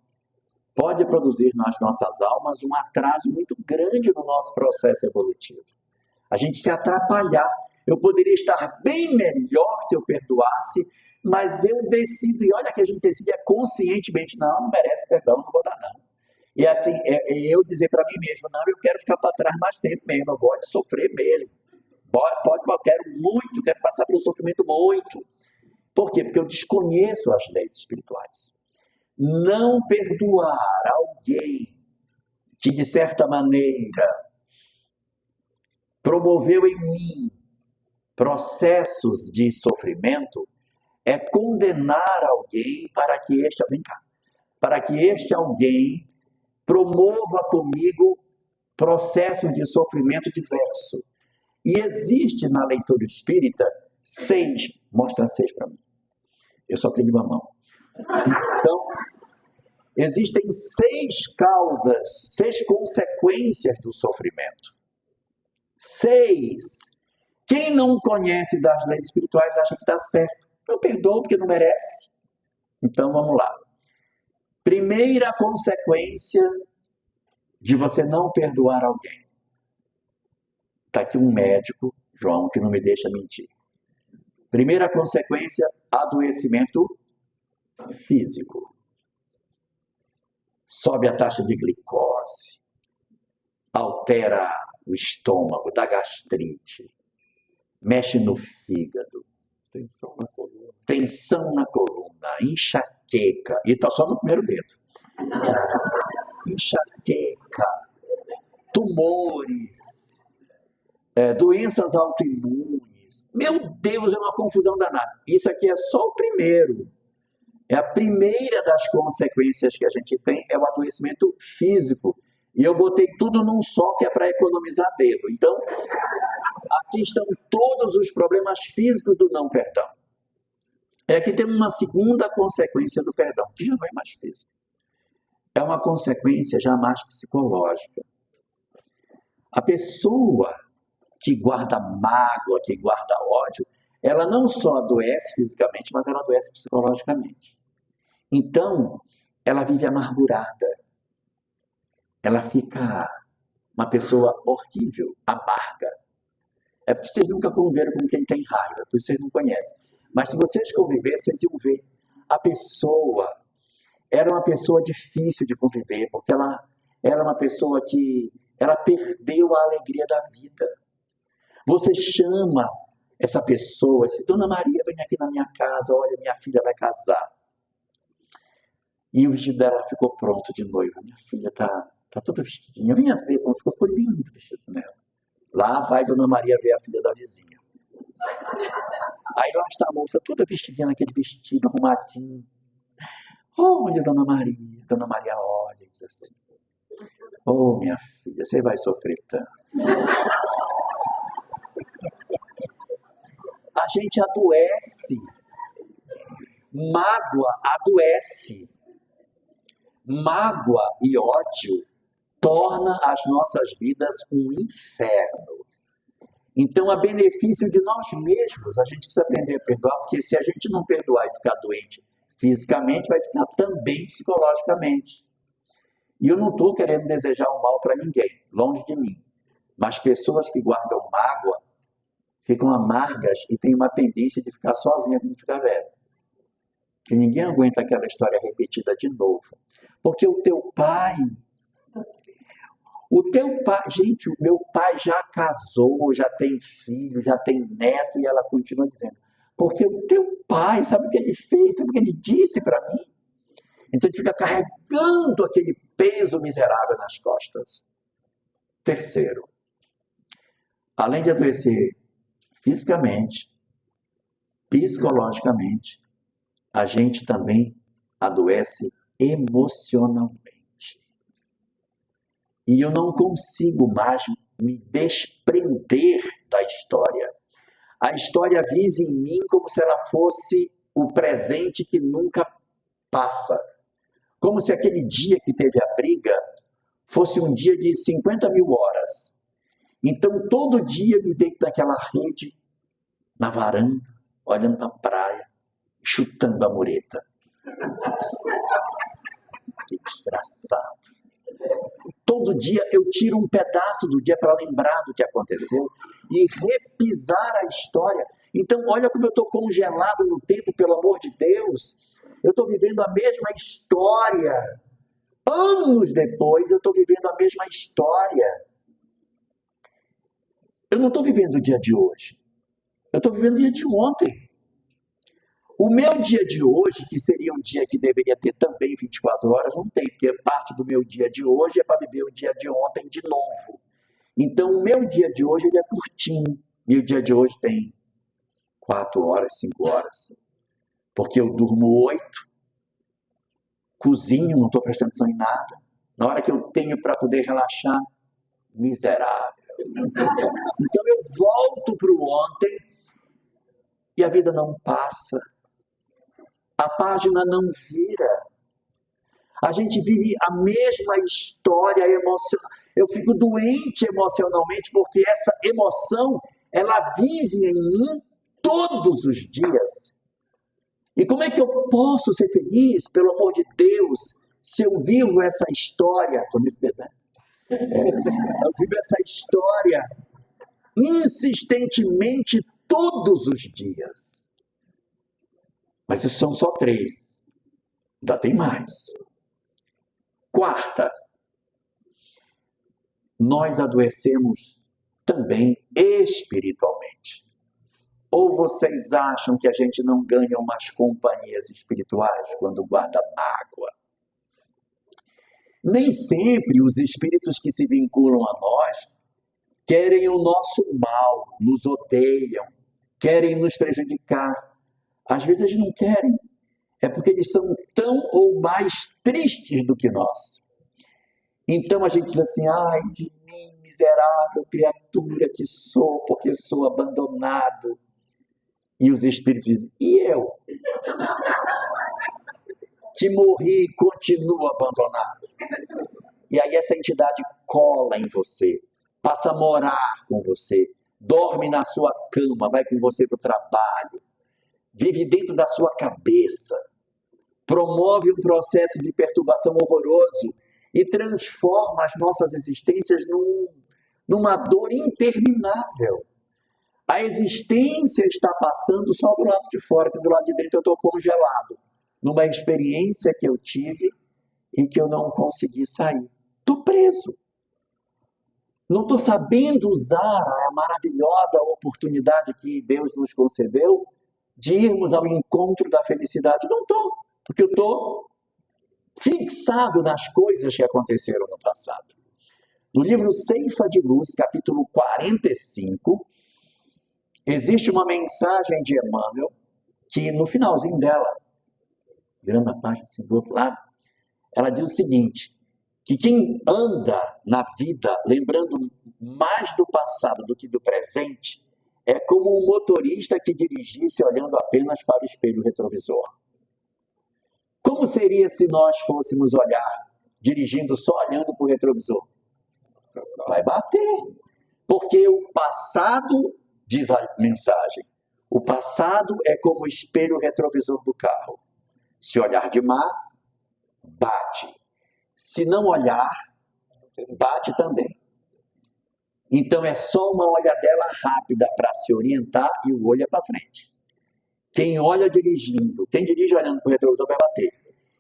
pode produzir nas nossas almas um atraso muito grande no nosso processo evolutivo. A gente se atrapalhar. Eu poderia estar bem melhor se eu perdoasse, mas eu decido, e olha que a gente decide conscientemente, não merece perdão, não vou dar não. E assim, eu dizer para mim mesmo, não, eu quero ficar para trás mais tempo mesmo, eu gosto de sofrer mesmo. Eu quero passar pelo sofrimento muito. Por quê? Porque eu desconheço as leis espirituais. Não perdoar alguém que, de certa maneira, promoveu em mim processos de sofrimento é condenar alguém para que este alguém promova comigo processos de sofrimento diverso. E existe na leitura espírita 6, mostra 6 para mim. Eu só tenho uma mão. Então, existem 6 causas, 6 consequências do sofrimento. 6. Quem não conhece das leis espirituais acha que está certo. Eu perdoo porque não merece. Então, vamos lá. Primeira consequência de você não perdoar alguém. Está aqui um médico, João, que não me deixa mentir. Primeira consequência, adoecimento físico. Sobe a taxa de glicose, altera o estômago, dá gastrite, mexe no fígado, tensão na coluna, enxaqueca, e está só no primeiro dedo. Enxaqueca, tumores, doenças autoimunes. Meu Deus, é uma confusão danada. Isso aqui é só o primeiro. É a primeira das consequências que a gente tem, é o adoecimento físico. E eu botei tudo num só, que é para economizar dedo. Então, aqui estão todos os problemas físicos do não perdão. Aqui tem uma segunda consequência do perdão, que já não é mais físico. É uma consequência já mais psicológica. A pessoa que guarda mágoa, que guarda ódio, ela não só adoece fisicamente, mas ela adoece psicologicamente. Então, ela vive amargurada. Ela fica uma pessoa horrível, amarga. É porque vocês nunca conviveram com quem tem raiva, por isso vocês não conhecem. Mas se vocês conviverem, vocês iam ver. A pessoa era uma pessoa difícil de conviver, porque ela era uma pessoa que ela perdeu a alegria da vida. Você chama essa pessoa, assim, Dona Maria, vem aqui na minha casa, olha, minha filha vai casar. E o vestido dela ficou pronto de noiva. Minha filha tá toda vestidinha. Venha ver como ficou lindo o vestido dela. Lá vai Dona Maria ver a filha da vizinha. Aí lá está a moça toda vestidinha naquele vestido, arrumadinho. Olha, Dona Maria. Dona Maria olha e diz assim: oh, minha filha, você vai sofrer tanto. A gente adoece. Mágoa adoece. Mágoa e ódio torna as nossas vidas um inferno. Então, a benefício de nós mesmos, a gente precisa aprender a perdoar, porque se a gente não perdoar e ficar doente fisicamente, vai ficar também psicologicamente. E eu não estou querendo desejar o mal para ninguém, longe de mim. Mas pessoas que guardam mágoa ficam amargas e têm uma tendência de ficar sozinha quando ficar velho. Porque ninguém aguenta aquela história repetida de novo. Porque o teu pai, gente, o meu pai já casou, já tem filho, já tem neto, e ela continua dizendo, porque o teu pai, sabe o que ele fez, sabe o que ele disse para mim? Então ele fica carregando aquele peso miserável nas costas. Terceiro, além de adoecer fisicamente, psicologicamente, a gente também adoece emocionalmente. E eu não consigo mais me desprender da história. A história vive em mim como se ela fosse o presente que nunca passa. Como se aquele dia que teve a briga fosse um dia de 50.000 horas. Então, todo dia me deito naquela rede, na varanda, olhando para a praia, chutando a mureta. Que desgraçado. Todo dia eu tiro um pedaço do dia para lembrar do que aconteceu e repisar a história. Então, olha como eu estou congelado no tempo, pelo amor de Deus. Eu estou vivendo a mesma história. Anos depois, eu estou vivendo a mesma história. Eu não estou vivendo o dia de hoje. Eu estou vivendo o dia de ontem. O meu dia de hoje, que seria um dia que deveria ter também 24 horas, não tem, porque parte do meu dia de hoje é para viver o dia de ontem de novo. Então, o meu dia de hoje ele é curtinho. E o dia de hoje tem 4 horas, 5 horas. Porque eu durmo 8, cozinho, não estou prestando atenção em nada. Na hora que eu tenho para poder relaxar, miserável. Então, eu volto para o ontem e a vida não passa. A página não vira. A gente vive a mesma história emocional. Eu fico doente emocionalmente porque essa emoção, ela vive em mim todos os dias. E como é que eu posso ser feliz, pelo amor de Deus, se eu vivo essa história? Eu vivo essa história insistentemente todos os dias. Mas isso são só 3. Ainda tem mais. Quarta, nós adoecemos também espiritualmente. Ou vocês acham que a gente não ganha umas companhias espirituais quando guarda mágoa? Nem sempre os espíritos que se vinculam a nós querem o nosso mal, nos odeiam, querem nos prejudicar. Às vezes eles não querem, é porque eles são tão ou mais tristes do que nós. Então a gente diz assim, ai de mim, miserável criatura que sou, porque sou abandonado. E os espíritos dizem, e eu? Que morri e continuo abandonado. E aí essa entidade cola em você, passa a morar com você, dorme na sua cama, vai com você para o trabalho, vive dentro da sua cabeça, promove um processo de perturbação horroroso e transforma as nossas existências numa dor interminável. A existência está passando só do lado de fora, que do lado de dentro eu estou congelado, numa experiência que eu tive e que eu não consegui sair. Estou preso. Não estou sabendo usar a maravilhosa oportunidade que Deus nos concedeu de irmos ao encontro da felicidade. Não estou, porque eu estou fixado nas coisas que aconteceram no passado. No livro Ceifa de Luz, capítulo 45, existe uma mensagem de Emmanuel que no finalzinho dela, virando a página assim do outro lado, ela diz o seguinte, que quem anda na vida lembrando mais do passado do que do presente é como um motorista que dirigisse olhando apenas para o espelho retrovisor. Como seria se nós fôssemos olhar dirigindo só olhando para o retrovisor? Vai bater. Porque o passado, diz a mensagem, o passado é como o espelho retrovisor do carro. Se olhar demais, bate. Se não olhar, bate também. Então é só uma olhadela rápida para se orientar e o olho é para frente. Quem olha dirigindo, quem dirige olhando para o retrovisor vai bater.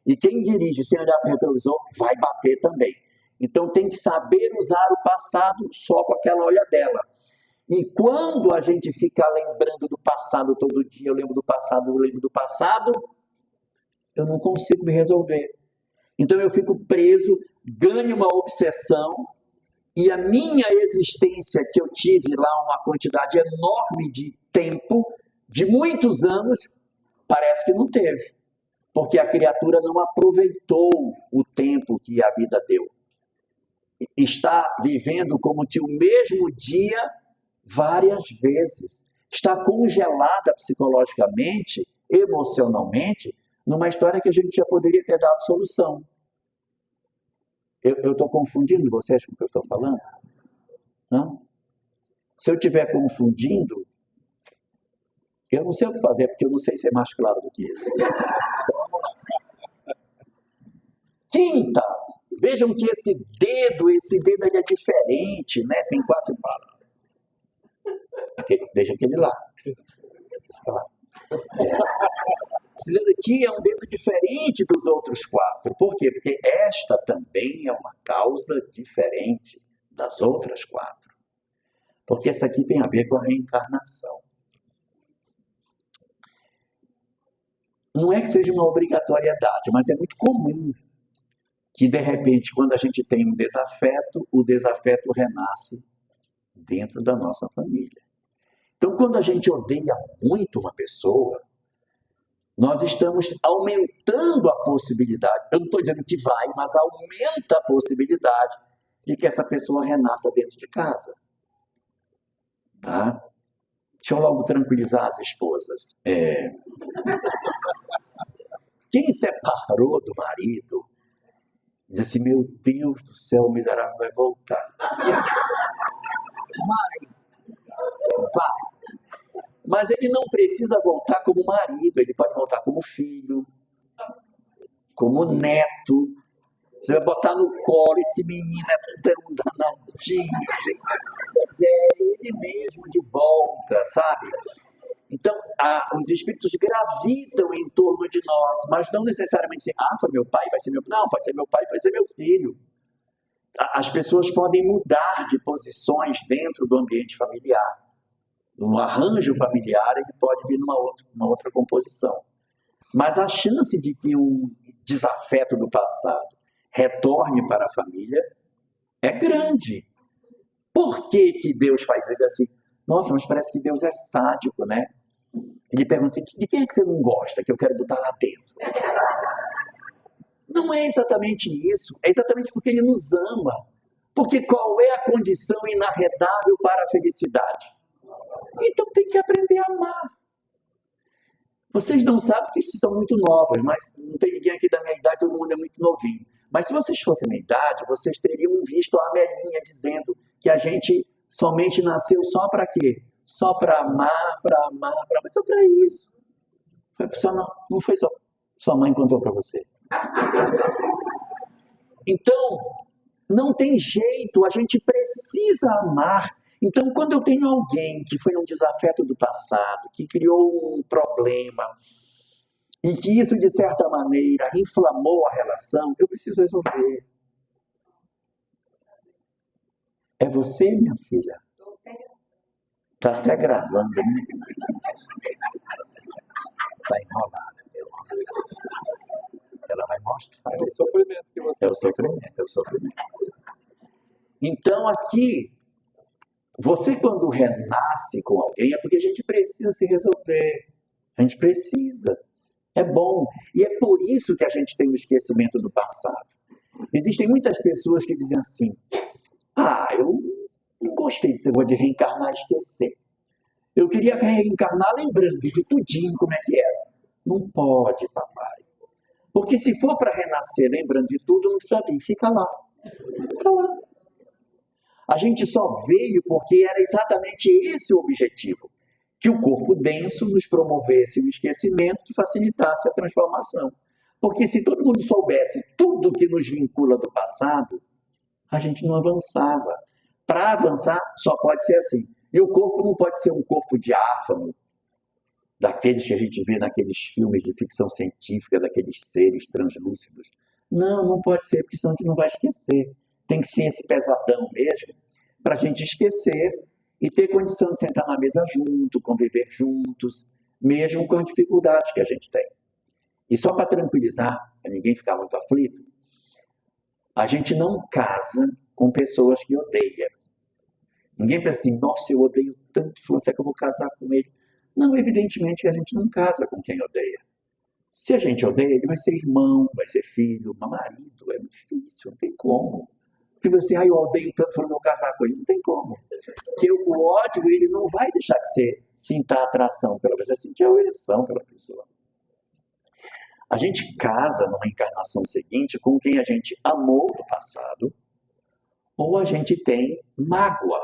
E quem dirige sem olhar para o retrovisor vai bater também. Então tem que saber usar o passado só com aquela olhadela. E quando a gente fica lembrando do passado todo dia, eu lembro do passado, eu não consigo me resolver. Então eu fico preso, ganho uma obsessão, e a minha existência que eu tive lá, uma quantidade enorme de tempo, de muitos anos, parece que não teve. Porque a criatura não aproveitou o tempo que a vida deu. Está vivendo como que o mesmo dia várias vezes. Está congelada psicologicamente, emocionalmente, numa história que a gente já poderia ter dado solução. Eu estou confundindo vocês com o que eu estou falando? Não? Se eu estiver confundindo, eu não sei o que fazer, porque eu não sei ser mais claro do que isso. Então, vamos lá. Quinta, vejam que esse dedo ele é diferente, né? Tem 4 palavras. Veja aquele lá. Esse dedo aqui é um dedo diferente dos outros 4. Por quê? Porque esta também é uma causa diferente das outras 4. Porque essa aqui tem a ver com a reencarnação. Não é que seja uma obrigatoriedade, mas é muito comum que, de repente, quando a gente tem um desafeto, o desafeto renasce dentro da nossa família. Então, quando a gente odeia muito uma pessoa, nós estamos aumentando a possibilidade, eu não estou dizendo que vai, mas aumenta a possibilidade de que essa pessoa renasça dentro de casa. Tá? Deixa eu logo tranquilizar as esposas. Quem separou do marido, diz assim, meu Deus do céu, o miserável vai voltar. Vai. Mas ele não precisa voltar como marido, ele pode voltar como filho, como neto. Você vai botar no colo, esse menino é tão danadinho, gente. Mas é ele mesmo de volta, sabe? Então, os espíritos gravitam em torno de nós, mas não necessariamente assim, foi meu pai, vai ser meu... Não, pode ser meu pai, pode ser meu filho. As pessoas podem mudar de posições dentro do ambiente familiar. No arranjo familiar, ele pode vir numa outra composição. Mas a chance de que um desafeto do passado retorne para a família é grande. Por que que Deus faz isso assim? Nossa, mas parece que Deus é sádico, né? Ele pergunta assim, de quem é que você não gosta, que eu quero botar lá dentro? Não é exatamente isso, é exatamente porque Ele nos ama. Porque qual é a condição inarredável para a felicidade? Então tem que aprender a amar. Vocês não sabem que vocês são muito novas, mas não tem ninguém aqui da minha idade, todo mundo é muito novinho. Mas se vocês fossem da minha idade, vocês teriam visto a Amelinha dizendo que a gente somente nasceu só para quê? Só para amar, só para isso. Não foi só. Sua mãe contou para você. Então, não tem jeito, a gente precisa amar. Então, quando eu tenho alguém que foi um desafeto do passado, que criou um problema, e que isso, de certa maneira, inflamou a relação, eu preciso resolver. É você, minha filha? Está até gravando, né? Está enrolada, meu amor. Ela vai mostrar. É o sofrimento que você... É o sofrimento. Então, aqui, você quando renasce com alguém, é porque a gente precisa se resolver. A gente precisa. É bom. E é por isso que a gente tem o esquecimento do passado. Existem muitas pessoas que dizem assim, eu não gostei desse negócio de reencarnar e esquecer. Eu queria reencarnar lembrando de tudinho como é que era. Não pode, papai. Porque se for para renascer lembrando de tudo, não precisa vir. Fica lá. Fica lá. A gente só veio porque era exatamente esse o objetivo. Que o corpo denso nos promovesse o esquecimento que facilitasse a transformação. Porque se todo mundo soubesse tudo que nos vincula do passado, a gente não avançava. Para avançar, só pode ser assim. E o corpo não pode ser um corpo diáfano, daqueles que a gente vê naqueles filmes de ficção científica, daqueles seres translúcidos. Não pode ser, porque senão a gente não vai esquecer. Tem que ser esse pesadão mesmo, para a gente esquecer e ter condição de sentar na mesa junto, conviver juntos, mesmo com as dificuldades que a gente tem. E só para tranquilizar, para ninguém ficar muito aflito, a gente não casa com pessoas que odeiam. Ninguém pensa assim, nossa, eu odeio tanto, será que eu vou casar com ele? Não, evidentemente que a gente não casa com quem odeia. Se a gente odeia, ele vai ser irmão, vai ser filho, marido, é muito difícil, não tem como. Porque você, eu odeio tanto, não vou casar com ele, não tem como. Porque o ódio, ele não vai deixar que você sinta atração pela pessoa, você sentir aversão pela pessoa. A gente casa numa encarnação seguinte com quem a gente amou no passado, ou a gente tem mágoa,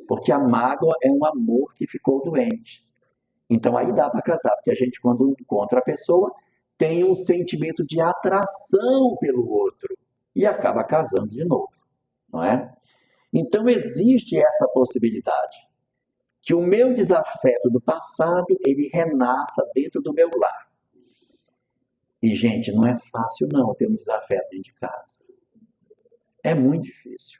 porque a mágoa é um amor que ficou doente. Então aí dá para casar, porque a gente quando encontra a pessoa tem um sentimento de atração pelo outro e acaba casando de novo, não é? Então existe essa possibilidade, que o meu desafeto do passado, ele renasça dentro do meu lar. E gente, não é fácil não ter um desafeto dentro de casa. É muito difícil,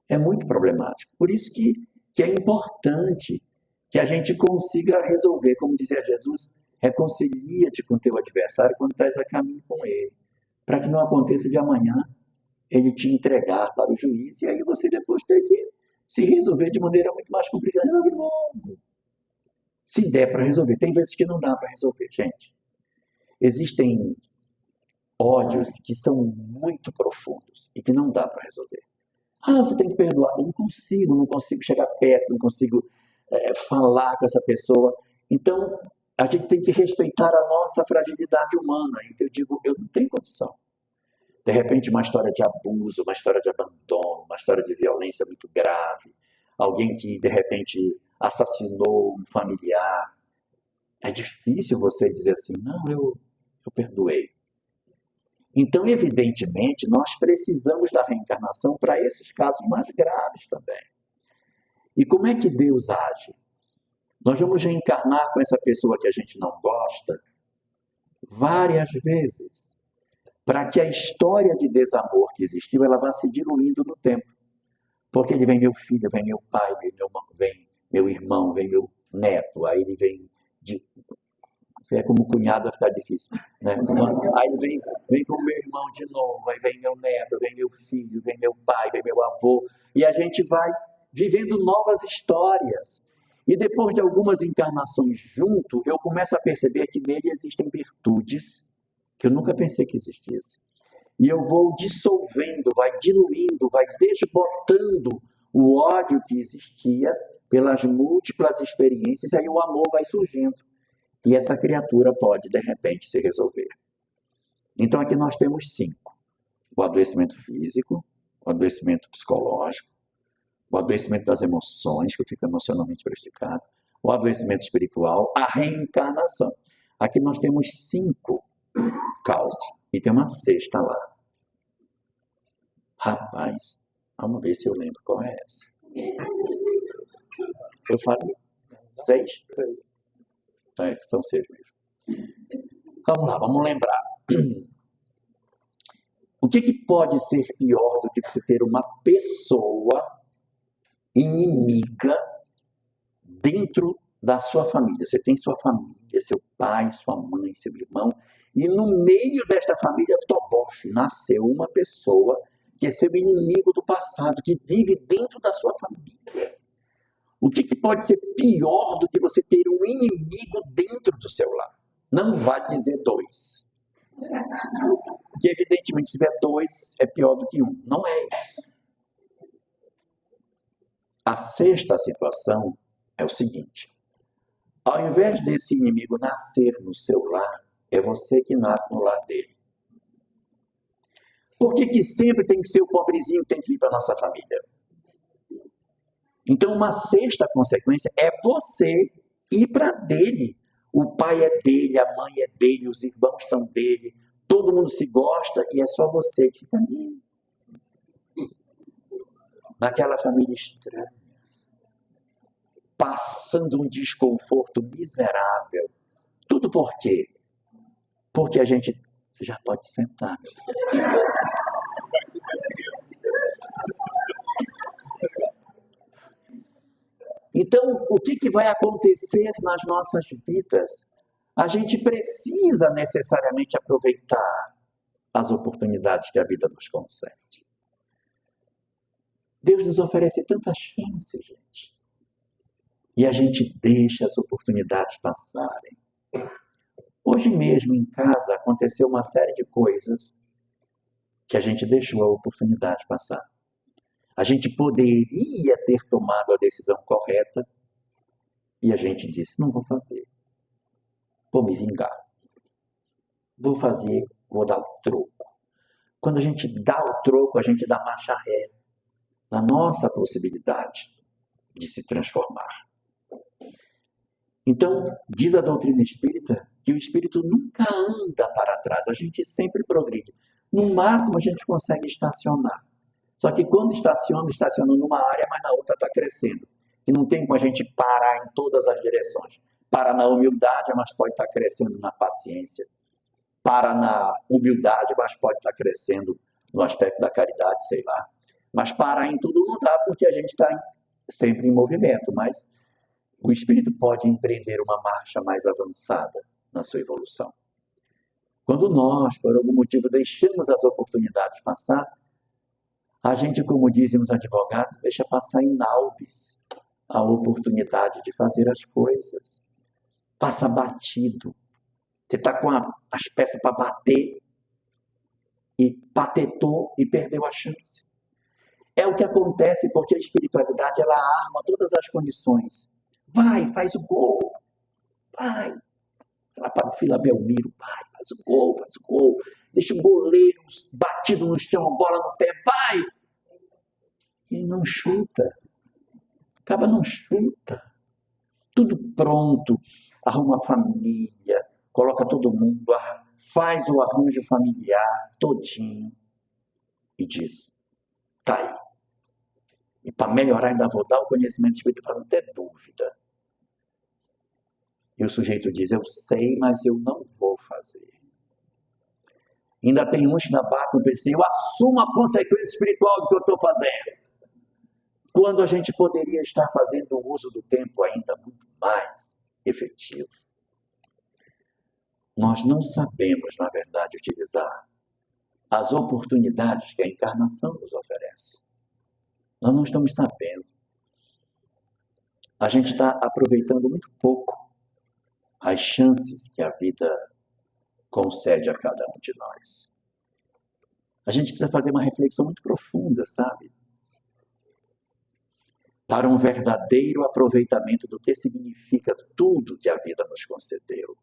é muito problemático. Por isso que é importante que a gente consiga resolver, como dizia Jesus, reconcilia-te com teu adversário quando estás a caminho com ele, para que não aconteça de amanhã ele te entregar para o juiz e aí você depois ter que se resolver de maneira muito mais complicada. Não. Se der para resolver, tem vezes que não dá para resolver, gente. Existem ódios que são muito profundos e que não dá para resolver. Você tem que perdoar. Eu não consigo chegar perto, não consigo falar com essa pessoa. Então, a gente tem que respeitar a nossa fragilidade humana. Então, eu digo, eu não tenho condição. De repente, uma história de abuso, uma história de abandono, uma história de violência muito grave, alguém que, de repente, assassinou um familiar. É difícil você dizer assim, não, eu perdoei. Então, evidentemente, nós precisamos da reencarnação para esses casos mais graves também. E como é que Deus age? Nós vamos reencarnar com essa pessoa que a gente não gosta várias vezes, para que a história de desamor que existiu, ela vá se diluindo no tempo. Porque ele vem meu filho, vem meu pai, vem meu irmão, vem meu neto, aí ele vem como cunhado vai ficar difícil, né? Aí ele vem com meu irmão de novo, aí vem meu neto, vem meu filho, vem meu pai, vem meu avô, e a gente vai vivendo novas histórias. E depois de algumas encarnações junto, eu começo a perceber que nele existem virtudes que eu nunca pensei que existissem. E eu vou dissolvendo, vai diluindo, vai desbotando o ódio que existia pelas múltiplas experiências, e aí o amor vai surgindo. E essa criatura pode, de repente, se resolver. Então aqui nós temos 5. O adoecimento físico, o adoecimento psicológico, o adoecimento das emoções, que eu fico emocionalmente prejudicado, o adoecimento espiritual, a reencarnação. Aqui nós temos 5 causas. E tem uma 6ª lá. Rapaz, vamos ver se eu lembro qual é essa. Eu falei 6? 6. São 6 mesmo. Vamos lá, vamos lembrar. O que pode ser pior do que você ter uma pessoa inimiga dentro da sua família? Você tem sua família, seu pai, sua mãe, seu irmão, e no meio desta família Tobof nasceu uma pessoa que é seu inimigo do passado, que vive dentro da sua família. O que pode ser pior do que você ter um inimigo dentro do seu lar? Não vá dizer 2. Porque, evidentemente, se tiver 2, é pior do que 1. Não é isso. A 6ª situação é o seguinte. Ao invés desse inimigo nascer no seu lar, é você que nasce no lar dele. Por que sempre tem que ser o pobrezinho que tem que vir para a nossa família? Então, uma 6ª consequência é você ir para dele. O pai é dele, a mãe é dele, os irmãos são dele, todo mundo se gosta e é só você que fica ali. Naquela família estranha, passando um desconforto miserável. Tudo por quê? Porque a gente... Você já pode sentar, meu filho. Então, o que vai acontecer nas nossas vidas? A gente precisa necessariamente aproveitar as oportunidades que a vida nos concede. Deus nos oferece tantas chances, gente. E a gente deixa as oportunidades passarem. Hoje mesmo, em casa, aconteceu uma série de coisas que a gente deixou a oportunidade passar. A gente poderia ter tomado a decisão correta e a gente disse, não vou fazer. Vou me vingar. Vou fazer, vou dar o troco. Quando a gente dá o troco, a gente dá marcha ré na nossa possibilidade de se transformar. Então, diz a doutrina espírita que o espírito nunca anda para trás, a gente sempre progride. No máximo, a gente consegue estacionar. Só que quando estaciona numa área, mas na outra está crescendo. E não tem como a gente parar em todas as direções. Para na humildade, mas pode estar crescendo na paciência. Para na humildade, mas pode estar crescendo no aspecto da caridade, sei lá. Mas parar em tudo não dá, porque a gente está sempre em movimento. Mas o espírito pode empreender uma marcha mais avançada na sua evolução. Quando nós, por algum motivo, deixamos as oportunidades passar, a gente, como dizem os advogados, deixa passar em naubes a oportunidade de fazer as coisas. Passa batido. Você está com as peças para bater e patetou e perdeu a chance. É o que acontece porque a espiritualidade, ela arma todas as condições. Vai, faz o gol. Vai. Lá para o Vila Belmiro, vai, faz o gol. Deixa o goleiro batido no chão, a bola no pé, vai. E não chuta. Acaba não chuta. Tudo pronto. Arruma a família, coloca todo mundo, faz o arranjo familiar todinho e diz, tá aí. E para melhorar ainda vou dar o conhecimento espiritual para não ter dúvida. E o sujeito diz, eu sei, mas eu não vou fazer. Ainda tem uns que na batem e dizem, eu assumo a consequência espiritual do que eu estou fazendo. Quando a gente poderia estar fazendo o uso do tempo ainda muito mais efetivo. Nós não sabemos, na verdade, utilizar as oportunidades que a encarnação nos oferece. Nós não estamos sabendo. a gente está aproveitando muito pouco as chances que a vida concede a cada um de nós. A gente precisa fazer uma reflexão muito profunda, sabe? Para um verdadeiro aproveitamento do que significa tudo que a vida nos concedeu.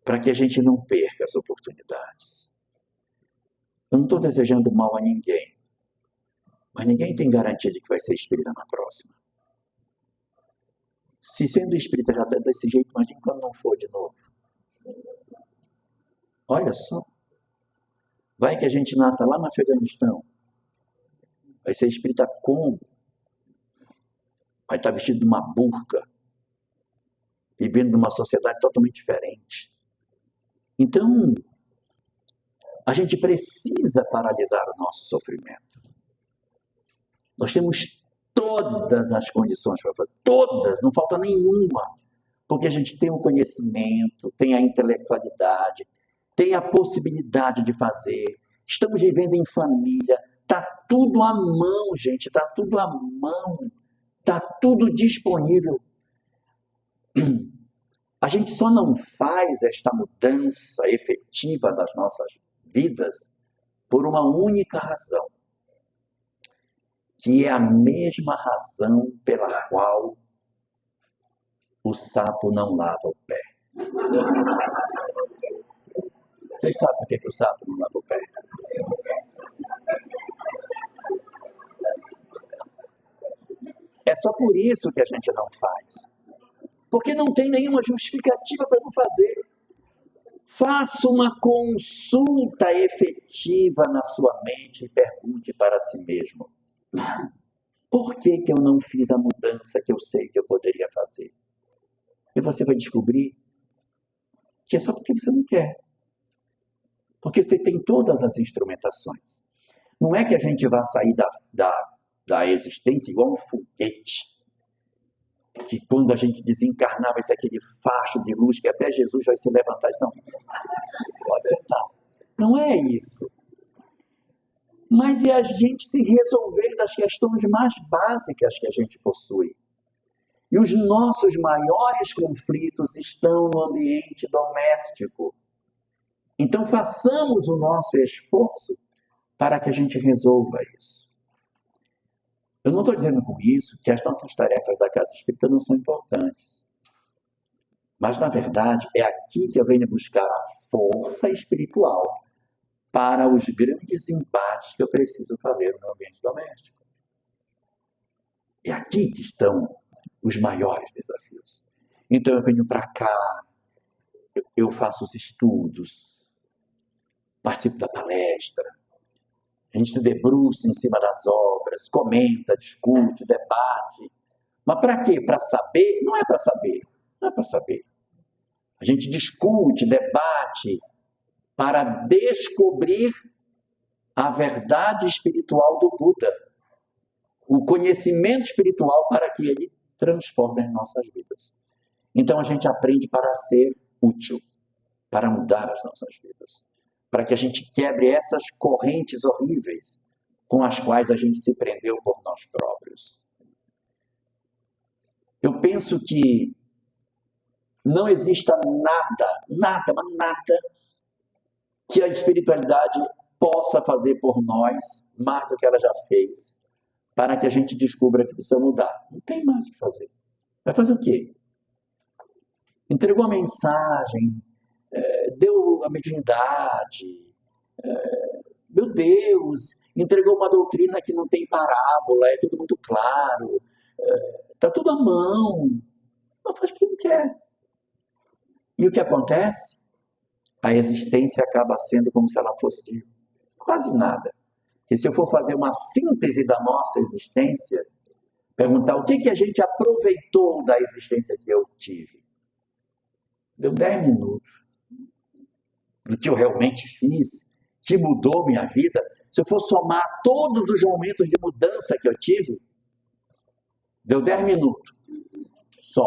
Para que a gente não perca as oportunidades. Eu não estou desejando mal a ninguém, mas ninguém tem garantia de que vai ser espírita na próxima. Se sendo espírita já está desse jeito, imagine quando não for de novo. Olha só. Vai que a gente nasça lá no Afeganistão. Vai ser espírita como? Vai estar vestido de uma burca. Vivendo numa sociedade totalmente diferente. Então, a gente precisa paralisar o nosso sofrimento. Nós temos todas as condições para fazer. Todas, não falta nenhuma. Porque a gente tem o conhecimento, tem a intelectualidade, tem a possibilidade de fazer. Estamos vivendo em família. Está tudo à mão, gente. Está tudo à mão. Está tudo disponível. A gente só não faz esta mudança efetiva das nossas vidas por uma única razão, que é a mesma razão pela qual o sapo não lava o pé. Vocês sabem por que o sapo não lava o pé? É só por isso que a gente não faz. Porque não tem nenhuma justificativa para não fazer. Faça uma consulta efetiva na sua mente e pergunte para si mesmo: por que eu não fiz a mudança que eu sei que eu poderia fazer? E você vai descobrir que é só porque você não quer. Porque você tem todas as instrumentações. Não é que a gente vai sair da existência igual um foguete, que quando a gente desencarnar vai ser aquele facho de luz que até Jesus vai se levantar e dizer: não, pode sentar. Não é isso. Mas é a gente se resolver das questões mais básicas que a gente possui. E os nossos maiores conflitos estão no ambiente doméstico. Então façamos o nosso esforço para que a gente resolva isso. Eu não estou dizendo com isso que as nossas tarefas da Casa Espírita não são importantes. Mas, na verdade, é aqui que eu venho buscar a força espiritual para os grandes embates que eu preciso fazer no meu ambiente doméstico. É aqui que estão os maiores desafios. Então, eu venho para cá, eu faço os estudos, participo da palestra, a gente se debruça em cima das obras, comenta, discute, debate. Mas para quê? Para saber? Não é para saber. Não é para saber. A gente discute, debate para descobrir a verdade espiritual do Buda. O conhecimento espiritual para que ele transforme as nossas vidas. Então a gente aprende para ser útil, para mudar as nossas vidas. Para que a gente quebre essas correntes horríveis com as quais a gente se prendeu por nós próprios. Eu penso que não exista nada que a espiritualidade possa fazer por nós, mais do que ela já fez, para que a gente descubra que precisa mudar. Não tem mais o que fazer. Vai fazer o quê? Entregou a mensagem, deu a mediunidade, meu Deus, entregou uma doutrina que não tem parábola, é tudo muito claro, está tudo à mão, não faz porque não quer. E o que acontece? A existência acaba sendo como se ela fosse de quase nada. E se eu for fazer uma síntese da nossa existência, perguntar o que a gente aproveitou da existência que eu tive, deu 10 minutos. Do que eu realmente fiz, que mudou minha vida, se eu for somar todos os momentos de mudança que eu tive, deu 10 minutos só.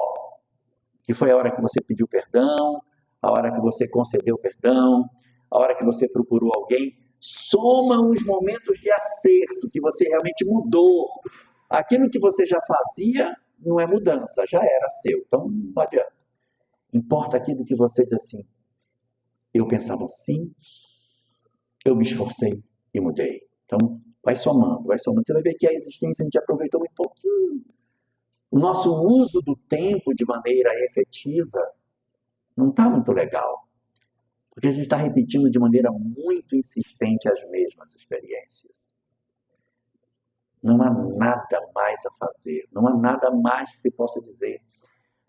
Que foi a hora que você pediu perdão, a hora que você concedeu perdão, a hora que você procurou alguém. Soma os momentos de acerto, que você realmente mudou Aquilo que você já fazia não é mudança, já era seu, então não adianta. Importa aquilo que você diz assim, eu pensava assim, eu me esforcei e mudei. Então, vai somando, vai somando. Você vai ver que a existência a gente aproveitou um pouquinho. O nosso uso do tempo de maneira efetiva não está muito legal. Porque a gente está repetindo de maneira muito insistente as mesmas experiências. Não há nada mais a fazer, não há nada mais que se possa dizer.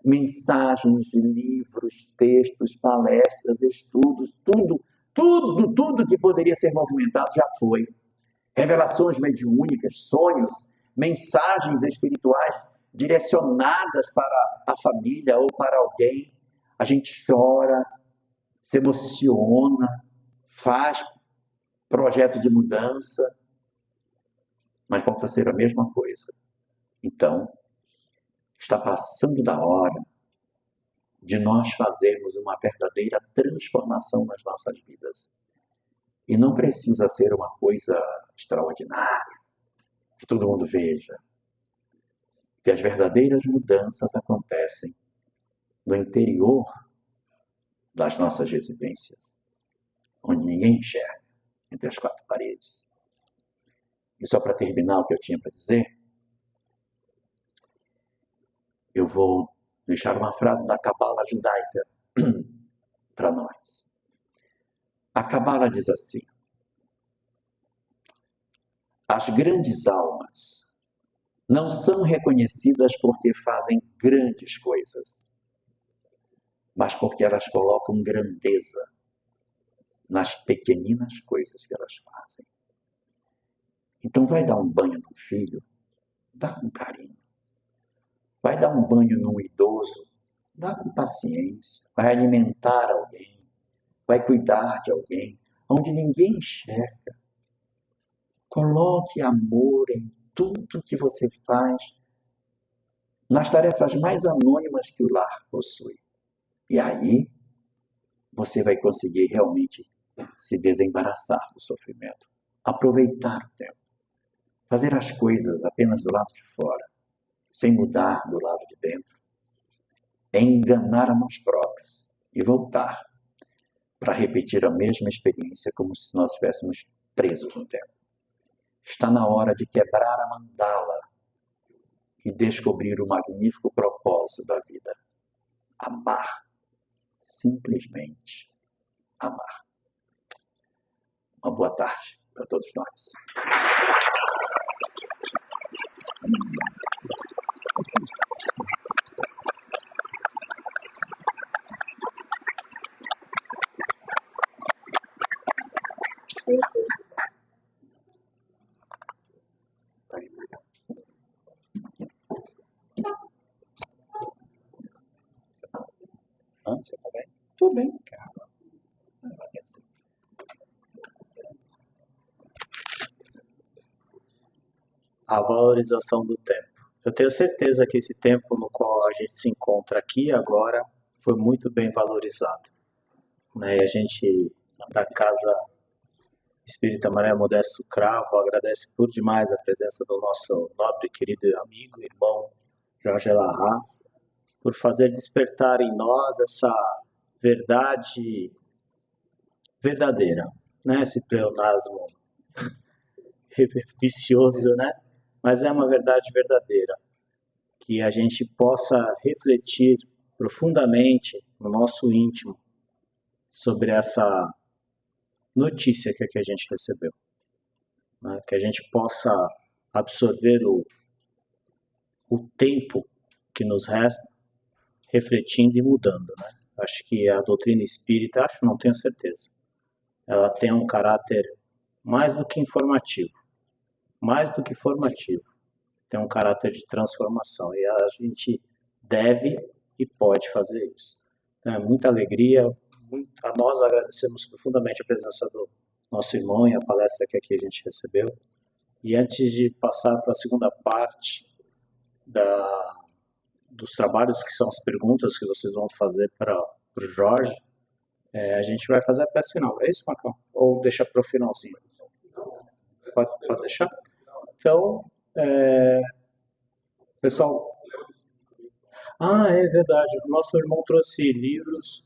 Mensagens, livros, textos, palestras, estudos, tudo que poderia ser movimentado já foi. Revelações mediúnicas, sonhos, mensagens espirituais direcionadas para a família ou para alguém. A gente chora, se emociona, faz projeto de mudança, mas volta a ser a mesma coisa. Então, está passando da hora de nós fazermos uma verdadeira transformação nas nossas vidas. E não precisa ser uma coisa extraordinária, que todo mundo veja. Que as verdadeiras mudanças acontecem no interior das nossas residências, onde ninguém enxerga, entre as quatro paredes. E só para terminar o que eu tinha para dizer, eu vou deixar uma frase da Cabala judaica para nós. A Cabala diz assim: as grandes almas não são reconhecidas porque fazem grandes coisas, mas porque elas colocam grandeza nas pequeninas coisas que elas fazem. Então vai dar um banho num filho, dá com carinho. Vai dar um banho num idoso, dá com paciência. Vai alimentar alguém, vai cuidar de alguém, onde ninguém enxerga. Coloque amor em tudo que você faz, nas tarefas mais anônimas que o lar possui. E aí, você vai conseguir realmente se desembaraçar do sofrimento. Aproveitar o tempo. Fazer as coisas apenas do lado de fora, sem mudar do lado de dentro. É enganar a nós próprios e voltar para repetir a mesma experiência como se nós estivéssemos presos no tempo. Está na hora de quebrar a mandala e descobrir o magnífico propósito da vida. Amar. Simplesmente amar. Uma boa tarde para todos nós. Você está bem? Tô bem, cara. A valorização do tempo. Eu tenho certeza que esse tempo no qual a gente se encontra aqui agora foi muito bem valorizado. Né? A gente, da Casa Espírita Maria Modesto Cravo, agradece por demais a presença do nosso nobre, querido amigo, irmão Jorge Elahá, por fazer despertar em nós essa verdade verdadeira, né? Esse pleonasmo vicioso, né? Mas é uma verdade verdadeira, que a gente possa refletir profundamente no nosso íntimo sobre essa notícia que a gente recebeu, né? Que a gente possa absorver o tempo que nos resta refletindo e mudando, né? Acho que a doutrina espírita, não tenho certeza, ela tem um caráter mais do que informativo, mais do que formativo, tem um caráter de transformação e a gente deve e pode fazer isso. Então, é muita alegria, nós agradecemos profundamente a presença do nosso irmão e a palestra que aqui a gente recebeu. E antes de passar para a segunda parte dos trabalhos, que são as perguntas que vocês vão fazer para o Jorge, a gente vai fazer a peça final. É isso, Marcão? Ou deixa para o finalzinho? Pode deixar? Então, Pessoal, é verdade. O nosso irmão trouxe livros,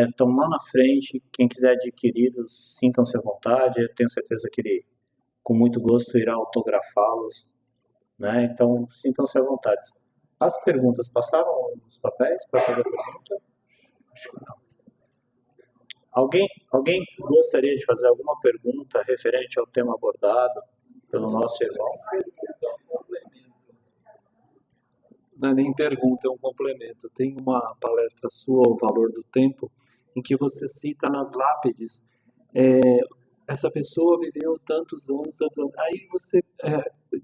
estão lá na frente. Quem quiser adquiri-los, sintam-se à vontade. Eu tenho certeza que ele, com muito gosto, irá autografá-los, né? Então, sintam-se à vontade. As perguntas passaram os papéis para fazer a pergunta? Acho que não. Alguém gostaria de fazer alguma pergunta referente ao tema abordado pelo nosso irmão? Não é nem pergunta, é um complemento. Tem uma palestra sua, O Valor do Tempo, em que você cita nas lápides, essa pessoa viveu tantos anos. Aí você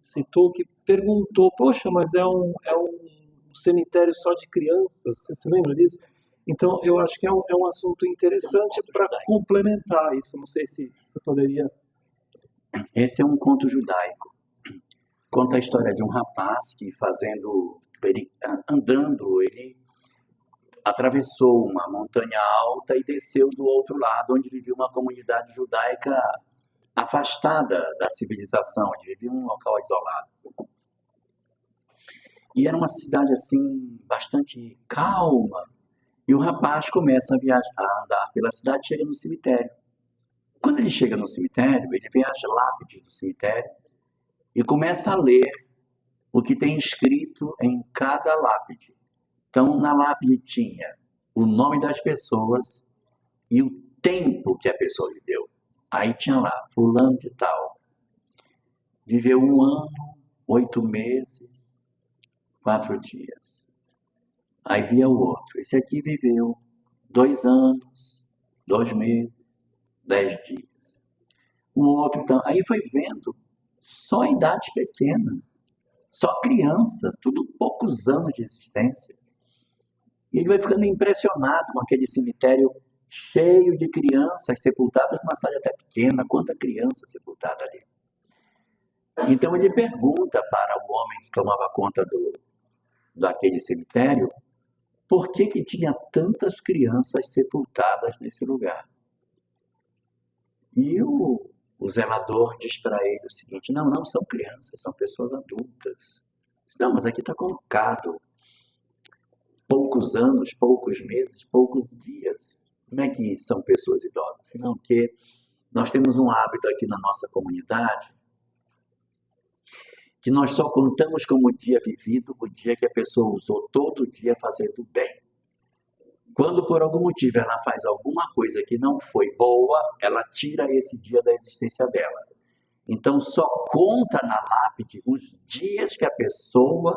citou que perguntou, poxa, mas é um cemitério só de crianças, você se lembra disso? Então, eu acho que é um assunto interessante para complementar isso. Não sei se você poderia... Esse é um conto judaico. Conta a história de um rapaz que andando, ele atravessou uma montanha alta e desceu do outro lado, onde vivia uma comunidade judaica afastada da civilização, onde vivia um local isolado. E era uma cidade assim, bastante calma. E o rapaz começa a andar pela cidade e chega no cemitério. Quando ele chega no cemitério, ele vê as lápides do cemitério e começa a ler o que tem escrito em cada lápide. Então, na lápide tinha o nome das pessoas e o tempo que a pessoa viveu. Aí tinha lá, fulano de tal. Viveu 1 ano, 8 meses, 4 dias. Aí via o outro. Esse aqui viveu 2 anos, 2 meses, 10 dias. O outro, então, aí foi vendo só idades pequenas, só crianças, tudo poucos anos de existência. E ele vai ficando impressionado com aquele cemitério cheio de crianças sepultadas numa sala até pequena. Quanta criança sepultada ali. Então ele pergunta para o homem que tomava conta daquele cemitério por que tinha tantas crianças sepultadas nesse lugar. E o zelador diz para ele o seguinte: não são crianças, são pessoas adultas. Diz, não, mas aqui está colocado poucos anos, poucos meses, poucos dias. Como é que são pessoas idosas? Não, porque nós temos um hábito aqui na nossa comunidade que nós só contamos como dia vivido o dia que a pessoa usou todo o dia fazendo bem. Quando por algum motivo ela faz alguma coisa que não foi boa, ela tira esse dia da existência dela. Então só conta na lápide os dias que a pessoa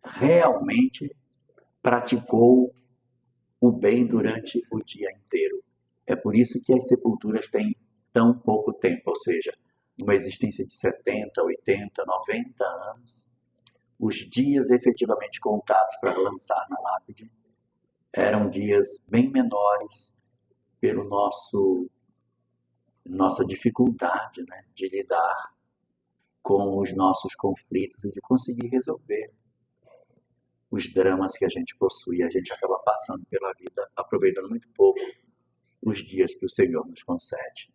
realmente praticou o bem durante o dia inteiro. É por isso que as sepulturas têm tão pouco tempo, ou seja, numa existência de 70, 80, 90 anos, os dias efetivamente contados para lançar na lápide eram dias bem menores pelo nossa dificuldade, né, de lidar com os nossos conflitos e de conseguir resolver os dramas que a gente possui. A gente acaba passando pela vida, aproveitando muito pouco os dias que o Senhor nos concede.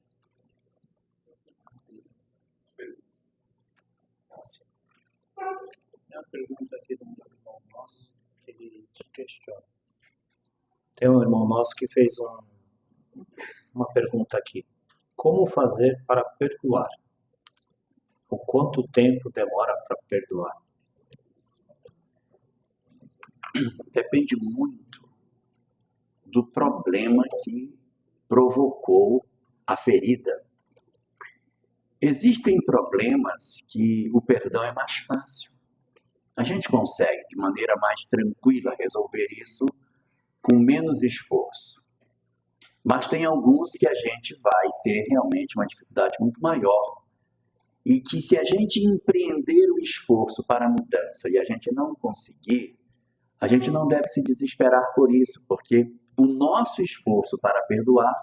Tem uma pergunta aqui de um irmão nosso que ele te questiona. Tem um irmão nosso que fez uma pergunta aqui. Como fazer para perdoar? O quanto tempo demora para perdoar? Depende muito do problema que provocou a ferida. Existem problemas que o perdão é mais fácil. A gente consegue, de maneira mais tranquila, resolver isso com menos esforço. Mas tem alguns que a gente vai ter realmente uma dificuldade muito maior. E que se a gente empreender o esforço para a mudança e a gente não conseguir, a gente não deve se desesperar por isso, porque o nosso esforço para perdoar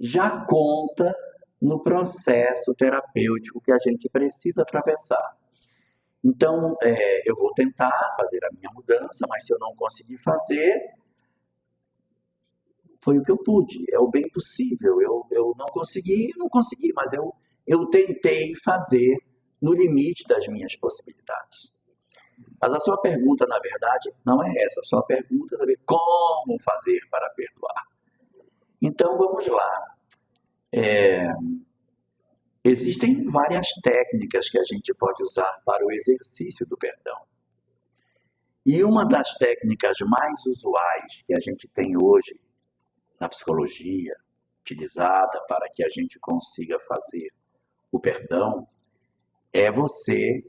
já conta no processo terapêutico que a gente precisa atravessar. Então, eu vou tentar fazer a minha mudança, mas se eu não conseguir fazer, foi o que eu pude, é o bem possível. Eu não consegui, mas eu tentei fazer no limite das minhas possibilidades. Mas a sua pergunta, na verdade, não é essa. A sua pergunta é saber como fazer para perdoar. Então, vamos lá. Existem várias técnicas que a gente pode usar para o exercício do perdão. E uma das técnicas mais usuais que a gente tem hoje na psicologia, utilizada para que a gente consiga fazer o perdão, é você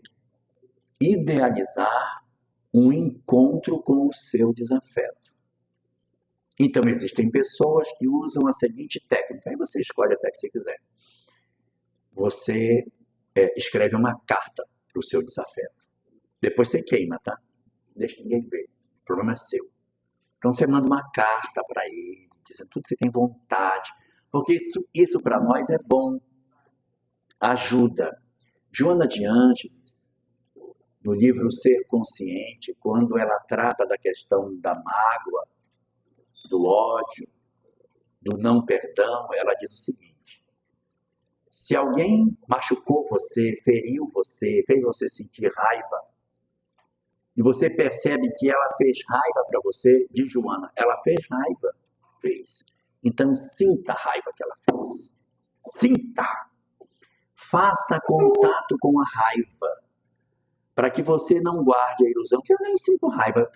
idealizar um encontro com o seu desafeto. Então, existem pessoas que usam a seguinte técnica, aí você escolhe até que você quiser. Você escreve uma carta para o seu desafeto. Depois você queima, tá? Deixa ninguém ver. O problema é seu. Então, você manda uma carta para ele, dizendo tudo que você tem vontade, porque isso para nós é bom. Ajuda. Joana de Ângeles, no livro Ser Consciente, quando ela trata da questão da mágoa, do ódio, do não perdão, ela diz o seguinte: se alguém machucou você, feriu você, fez você sentir raiva, e você percebe que ela fez raiva para você, diz Joana, ela fez raiva, fez. Então sinta a raiva que ela fez. Sinta. Faça contato com a raiva, para que você não guarde a ilusão que eu nem sinto raiva.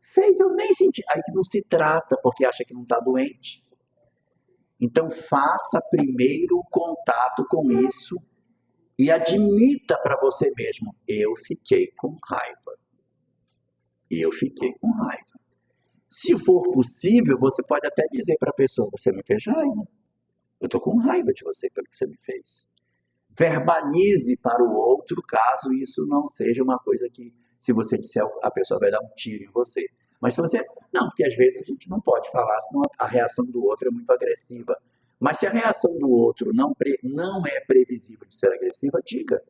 Fez, eu nem senti. Aí que não se trata, porque acha que não está doente. Então faça primeiro o contato com isso e admita para você mesmo, eu fiquei com raiva. Eu fiquei com raiva. Se for possível, você pode até dizer para a pessoa, você me fez raiva. Eu estou com raiva de você pelo que você me fez. Verbalize para o outro, caso isso não seja uma coisa que, se você disser, a pessoa vai dar um tiro em você. Mas se você... Não, porque às vezes a gente não pode falar, senão a reação do outro é muito agressiva. Mas se a reação do outro não é previsível de ser agressiva, diga.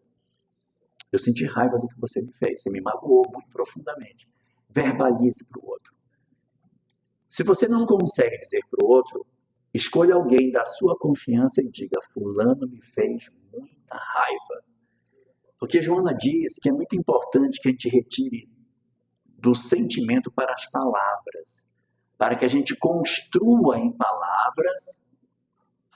Eu senti raiva do que você me fez, você me magoou muito profundamente. Verbalize para o outro. Se você não consegue dizer para o outro, escolha alguém da sua confiança e diga, fulano me fez muita raiva. Porque Joana diz que é muito importante que a gente retire do sentimento para as palavras, para que a gente construa em palavras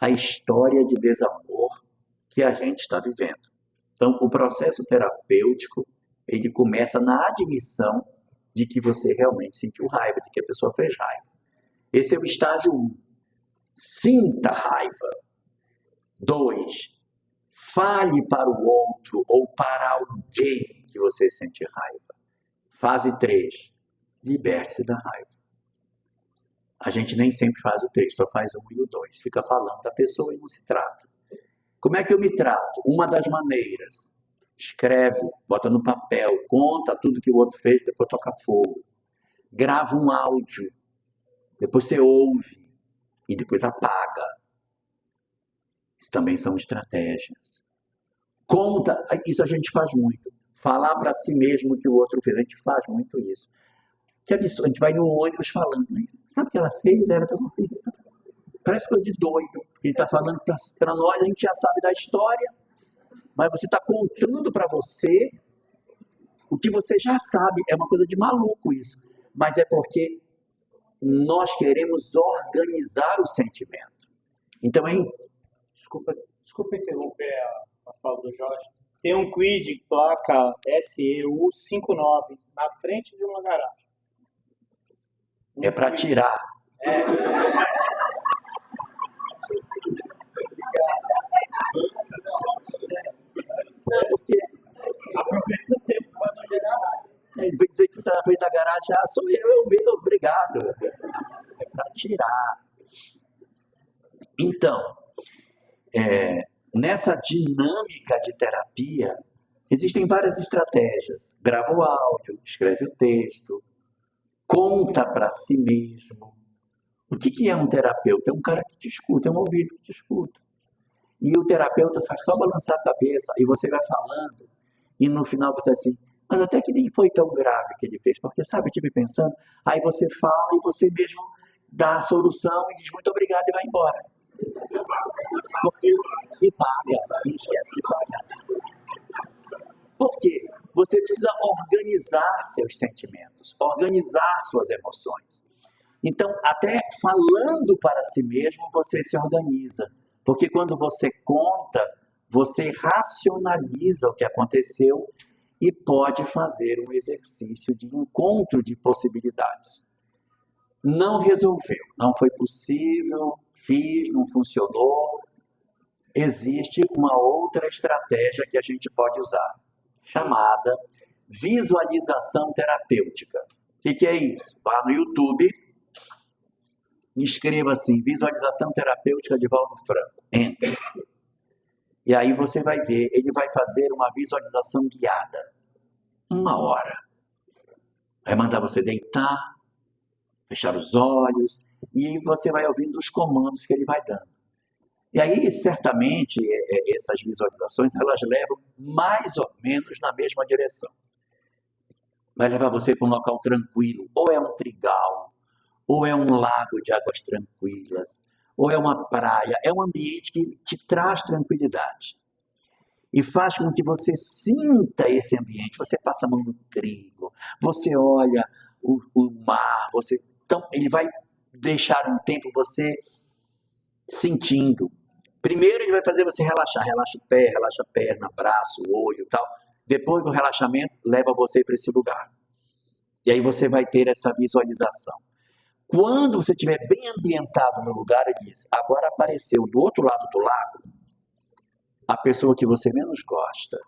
a história de desamor que a gente está vivendo. Então, o processo terapêutico, ele começa na admissão de que você realmente sentiu raiva, de que a pessoa fez raiva. Esse é o estágio 1. Sinta raiva. 2. Fale para o outro ou para alguém que você sente raiva. Fase 3. Liberte-se da raiva. A gente nem sempre faz o 3, só faz o 1 e o 2. Fica falando da pessoa e não se trata. Como é que eu me trato? Uma das maneiras. Escreve, bota no papel, conta tudo que o outro fez, depois toca fogo. Grava um áudio, depois você ouve e depois apaga. Isso também são estratégias. Conta, isso a gente faz muito. Falar para si mesmo o que o outro fez, a gente faz muito isso. Que absurdo, a gente vai no ônibus falando, mas sabe o que ela fez? Ela também fez isso. Parece coisa de doido, porque ele está falando para nós, a gente já sabe da história, mas você está contando para você o que você já sabe. É uma coisa de maluco isso, mas é porque nós queremos organizar o sentimento. Então, Desculpa interromper a fala do Jorge. Tem um Kwid, placa SEU 59, na frente de uma garagem. É para tirar. Porque Aproveita o tempo para não gerar raiva. ele vai dizer que está na frente da garagem, sou eu mesmo, obrigado. É para tirar. Então, nessa dinâmica de terapia, existem várias estratégias. Grava o áudio, escreve o texto, conta para si mesmo. O que é um terapeuta? É um cara que te escuta, é um ouvido que te escuta. E o terapeuta faz só balançar a cabeça, e você vai falando, e no final você diz assim, mas até que nem foi tão grave que ele fez, porque sabe, eu estive pensando, aí você fala e você mesmo dá a solução e diz muito obrigado e vai embora. E paga, não esquece de pagar. Por quê? você precisa organizar seus sentimentos, organizar suas emoções. Então, até falando para si mesmo, você se organiza. Porque quando você conta, você racionaliza o que aconteceu e pode fazer um exercício de encontro de possibilidades. Não resolveu, não foi possível, fiz, não funcionou. Existe uma outra estratégia que a gente pode usar, chamada visualização terapêutica. O que é isso? Vá no YouTube, escreva assim, visualização terapêutica de Valdo Franco, entra. E aí você vai ver, ele vai fazer uma visualização guiada, 1 hora. Vai mandar você deitar, fechar os olhos, e aí você vai ouvindo os comandos que ele vai dando. E aí, certamente, essas visualizações, elas levam mais ou menos na mesma direção. Vai levar você para um local tranquilo, ou é um trigal, ou é um lago de águas tranquilas, ou é uma praia, é um ambiente que te traz tranquilidade. E faz com que você sinta esse ambiente, você passa a mão no trigo, você olha o mar, então ele vai deixar um tempo você sentindo. Primeiro ele vai fazer você relaxar, relaxa o pé, relaxa a perna, braço, olho e tal. Depois do relaxamento, leva você para esse lugar. E aí você vai ter essa visualização. Quando você estiver bem ambientado no lugar, ele diz, agora apareceu do outro lado do lago a pessoa que você menos gosta.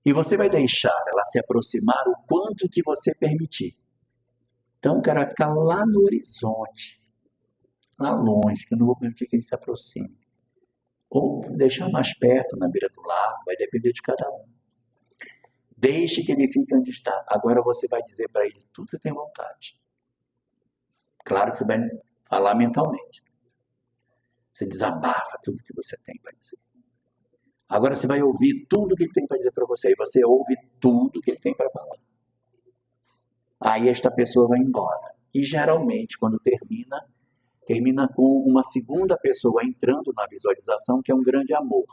E você vai deixar ela se aproximar o quanto que você permitir. Então o cara vai ficar lá no horizonte, lá longe, que eu não vou permitir que ele se aproxime. Ou deixar mais perto, na beira do lago, vai depender de cada um. Deixe que ele fique onde está. Agora você vai dizer para ele tudo que você tem vontade. Claro que você vai falar mentalmente. Você desabafa tudo que você tem para dizer. Agora você vai ouvir tudo que ele tem para dizer para você. E você ouve tudo que ele tem para falar. Aí esta pessoa vai embora. E geralmente, quando termina com uma segunda pessoa entrando na visualização, que é um grande amor,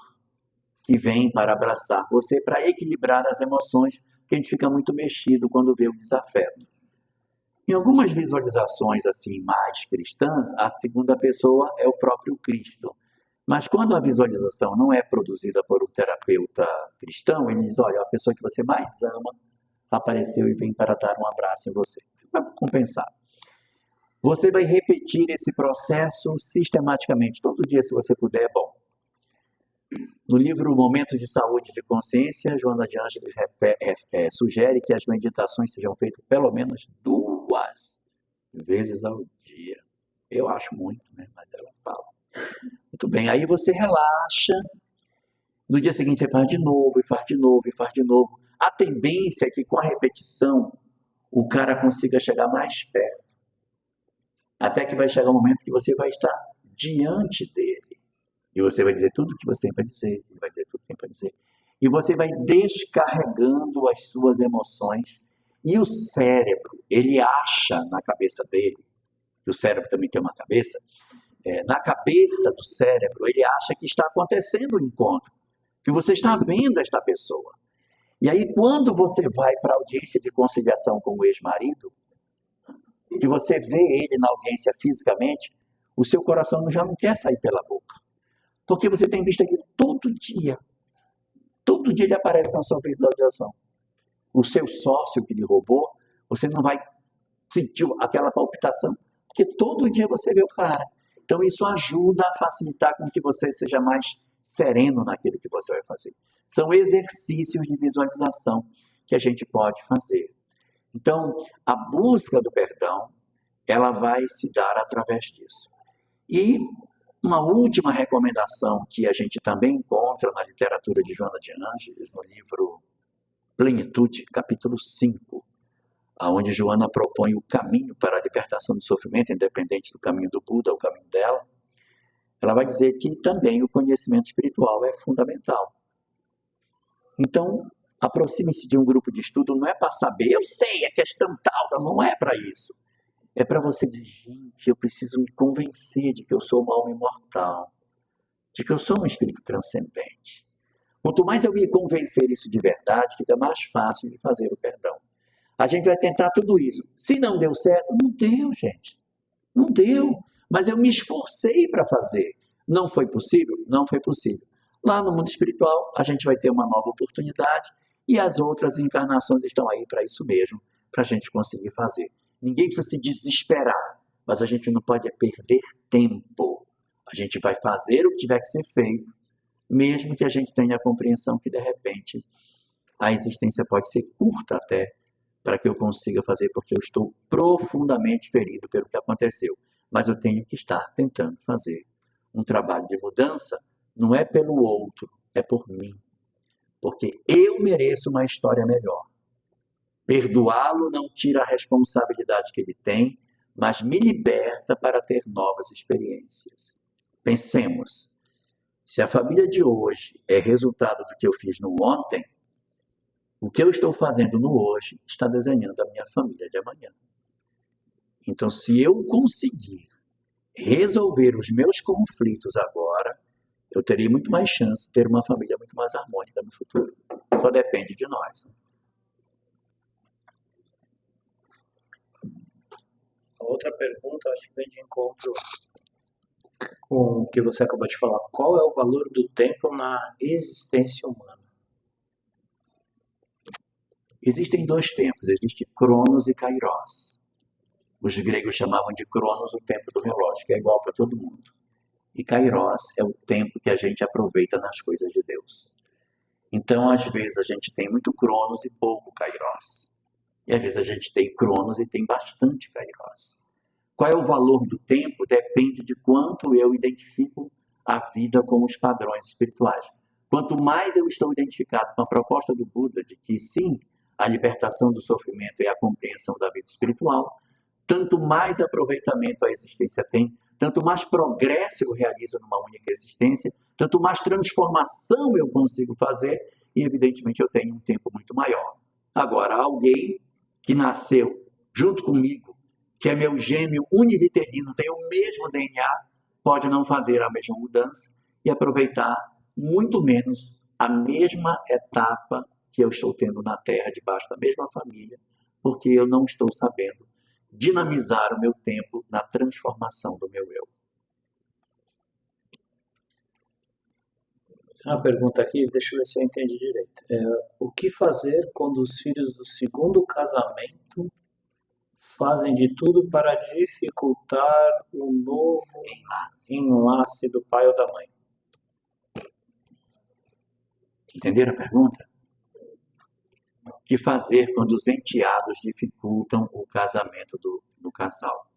que vem para abraçar você, para equilibrar as emoções, que a gente fica muito mexido quando vê o desafeto. Em algumas visualizações assim mais cristãs, a segunda pessoa é o próprio Cristo. Mas quando a visualização não é produzida por um terapeuta cristão, ele diz, olha, a pessoa que você mais ama apareceu e vem para dar um abraço em você. Vai compensar. Você vai repetir esse processo sistematicamente. Todo dia, se você puder, é bom. No livro Momentos de Saúde e de Consciência, Joana de Ângeles sugere que as meditações sejam feitas pelo menos 2 vezes ao dia. Eu acho muito, né? Mas ela fala. Muito bem, aí você relaxa. No dia seguinte você faz de novo, e faz de novo, e faz de novo. A tendência é que com a repetição o cara consiga chegar mais perto. Até que vai chegar um momento que você vai estar diante dele. E você vai dizer tudo o que você tem para dizer. Ele vai dizer tudo o que tem para dizer. E você vai descarregando as suas emoções. E o cérebro, ele acha na cabeça dele, que o cérebro também tem uma cabeça, na cabeça do cérebro, ele acha que está acontecendo o encontro, que você está vendo esta pessoa. E aí, quando você vai para a audiência de conciliação com o ex-marido, que você vê ele na audiência fisicamente, o seu coração já não quer sair pela boca. Porque você tem visto aquilo todo dia. Todo dia ele aparece na sua visualização. O seu sócio que lhe roubou, você não vai sentir aquela palpitação, porque todo dia você vê o cara. Então isso ajuda a facilitar com que você seja mais sereno naquilo que você vai fazer. São exercícios de visualização que a gente pode fazer. Então, a busca do perdão, ela vai se dar através disso. E uma última recomendação que a gente também encontra na literatura de Joana de Ângeles, no livro Plenitude, capítulo 5, onde Joana propõe o caminho para a libertação do sofrimento, independente do caminho do Buda, o caminho dela, ela vai dizer que também o conhecimento espiritual é fundamental. Então, aproxime-se de um grupo de estudo, não é para saber, eu sei, a questão tal, não é para isso. É para você dizer, gente, eu preciso me convencer de que eu sou uma alma imortal, de que eu sou um espírito transcendente. Quanto mais eu me convencer isso de verdade, fica mais fácil de fazer o perdão. A gente vai tentar tudo isso. Se não deu certo, não deu, gente. Não deu. Mas eu me esforcei para fazer. Não foi possível? Não foi possível. Lá no mundo espiritual, a gente vai ter uma nova oportunidade e as outras encarnações estão aí para isso mesmo, para a gente conseguir fazer. Ninguém precisa se desesperar, mas a gente não pode perder tempo. A gente vai fazer o que tiver que ser feito, mesmo que a gente tenha a compreensão que, de repente, a existência pode ser curta até, para que eu consiga fazer, porque eu estou profundamente ferido pelo que aconteceu. Mas eu tenho que estar tentando fazer um trabalho de mudança, não é pelo outro, é por mim. Porque eu mereço uma história melhor. Perdoá-lo não tira a responsabilidade que ele tem, mas me liberta para ter novas experiências. Pensemos, se a família de hoje é resultado do que eu fiz no ontem, o que eu estou fazendo no hoje está desenhando a minha família de amanhã. Então, se eu conseguir resolver os meus conflitos agora, eu terei muito mais chance de ter uma família muito mais harmônica no futuro. Só depende de nós. A outra pergunta, acho que vem de encontro com o que você acabou de falar. Qual é o valor do tempo na existência humana? Existem dois tempos, existe Cronos e Kairos. Os gregos chamavam de Cronos o tempo do relógio, que é igual para todo mundo. E Kairos é o tempo que a gente aproveita nas coisas de Deus. Então, às vezes, a gente tem muito Cronos e pouco Kairos. E às vezes a gente tem Cronos e tem bastante Kairos. Qual é o valor do tempo? Depende de quanto eu identifico a vida com os padrões espirituais. Quanto mais eu estou identificado com a proposta do Buda de que, sim, a libertação do sofrimento é a compreensão da vida espiritual, tanto mais aproveitamento a existência tem, tanto mais progresso eu realizo numa única existência, tanto mais transformação eu consigo fazer e, evidentemente, eu tenho um tempo muito maior. Agora, alguém que nasceu junto comigo, que é meu gêmeo univitelino, tem o mesmo DNA, pode não fazer a mesma mudança e aproveitar muito menos a mesma etapa que eu estou tendo na Terra, debaixo da mesma família, porque eu não estou sabendo dinamizar o meu tempo na transformação do meu eu. Uma pergunta aqui, deixa eu ver se eu entendi direito. O que fazer quando os filhos do segundo casamento fazem de tudo para dificultar o novo enlace do pai ou da mãe? Entenderam a pergunta? O que fazer quando os enteados dificultam o casamento do casal?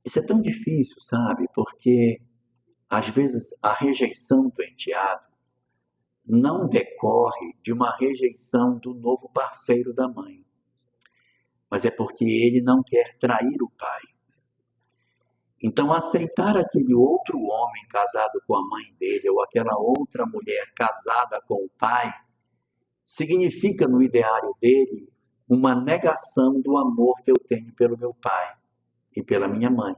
Isso é tão difícil, sabe? Porque, às vezes, a rejeição do enteado não decorre de uma rejeição do novo parceiro da mãe, mas é porque ele não quer trair o pai. Então, aceitar aquele outro homem casado com a mãe dele ou aquela outra mulher casada com o pai significa, no ideário dele, uma negação do amor que eu tenho pelo meu pai e pela minha mãe.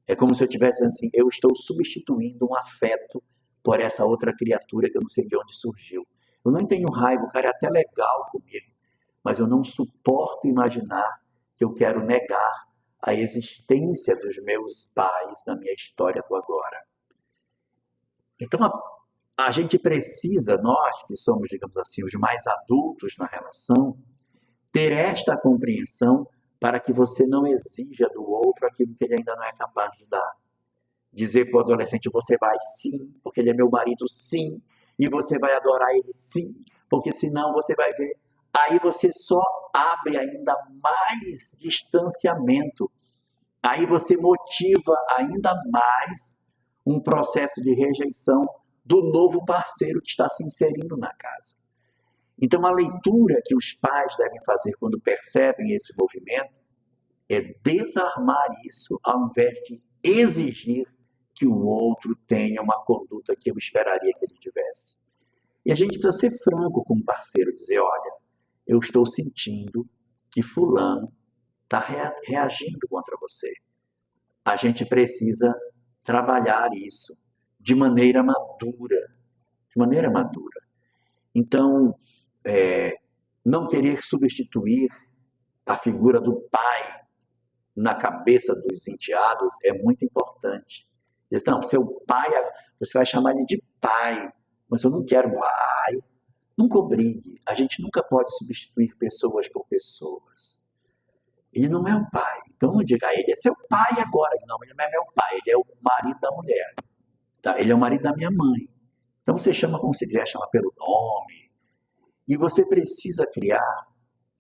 É como se eu tivesse assim, eu estou substituindo um afeto por essa outra criatura que eu não sei de onde surgiu. Eu não tenho raiva, o cara é até legal comigo, mas eu não suporto imaginar que eu quero negar a existência dos meus pais na minha história do agora. Então, a gente precisa, nós que somos, digamos assim, os mais adultos na relação, ter esta compreensão para que você não exija do outro aquilo que ele ainda não é capaz de dar. Dizer para o adolescente, você vai sim, porque ele é meu marido sim, e você vai adorar ele sim, porque senão você vai ver. Aí você só abre ainda mais distanciamento. Aí você motiva ainda mais um processo de rejeição do novo parceiro que está se inserindo na casa. Então, a leitura que os pais devem fazer quando percebem esse movimento é desarmar isso ao invés de exigir que o outro tenha uma conduta que eu esperaria que ele tivesse. E a gente precisa ser franco com o parceiro, dizer, olha, eu estou sentindo que fulano está reagindo contra você. A gente precisa trabalhar isso de maneira madura. De maneira madura. Então, não querer substituir a figura do pai na cabeça dos enteados é muito importante. Diz, não, seu pai, você vai chamar ele de pai, mas eu não quero pai. Nunca obrigue. A gente nunca pode substituir pessoas por pessoas. Ele não é o pai. Então não diga, ele é seu pai agora. Não, ele não é meu pai, ele é o marido da mulher. Tá? Ele é o marido da minha mãe. Então você chama como você quiser, chama pelo nome. E você precisa criar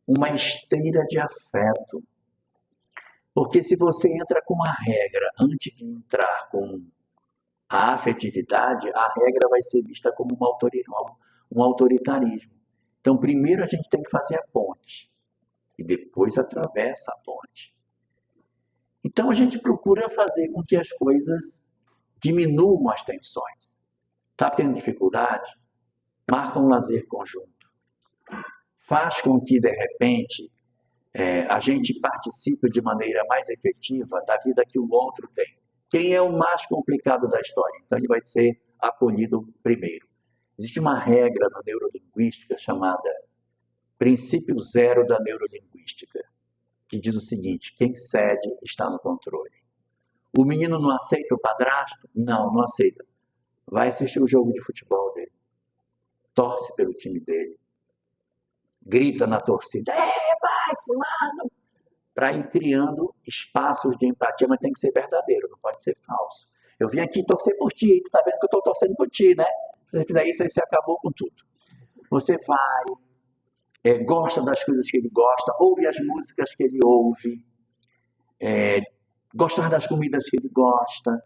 uma esteira de afeto. Porque se você entra com uma regra antes de entrar com a afetividade, a regra vai ser vista como um autoritarismo. Então, primeiro a gente tem que fazer a ponte. E depois atravessa a ponte. Então, a gente procura fazer com que as coisas diminuam as tensões. Está tendo dificuldade? Marca um lazer conjunto. Faz com que, de repente, a gente participe de maneira mais efetiva da vida que o outro tem. Quem é o mais complicado da história? Então, ele vai ser acolhido primeiro. Existe uma regra na neurolinguística chamada princípio zero da neurolinguística, que diz o seguinte: quem cede está no controle. O menino não aceita o padrasto? Não aceita. Vai assistir o jogo de futebol dele. Torce pelo time dele. Grita na torcida, vai, fulano! Para ir criando espaços de empatia, mas tem que ser verdadeiro, não pode ser falso. Eu vim aqui torcer por ti, tu tá vendo que eu estou torcendo por ti, né? Se você fizer isso, aí você acabou com tudo. Você vai, gosta das coisas que ele gosta, ouve as músicas que ele ouve, gostar das comidas que ele gosta,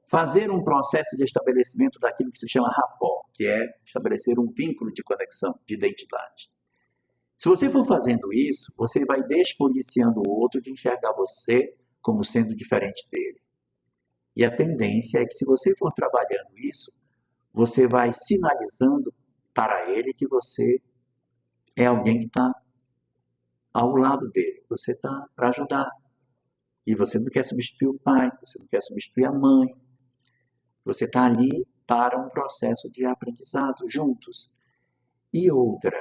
fazer um processo de estabelecimento daquilo que se chama rapport, que é estabelecer um vínculo de conexão, de identidade. Se você for fazendo isso, você vai despoliciando o outro de enxergar você como sendo diferente dele. E a tendência é que, se você for trabalhando isso, você vai sinalizando para ele que você é alguém que está ao lado dele, você está para ajudar. E você não quer substituir o pai, você não quer substituir a mãe. Você está ali para um processo de aprendizado juntos. E outra,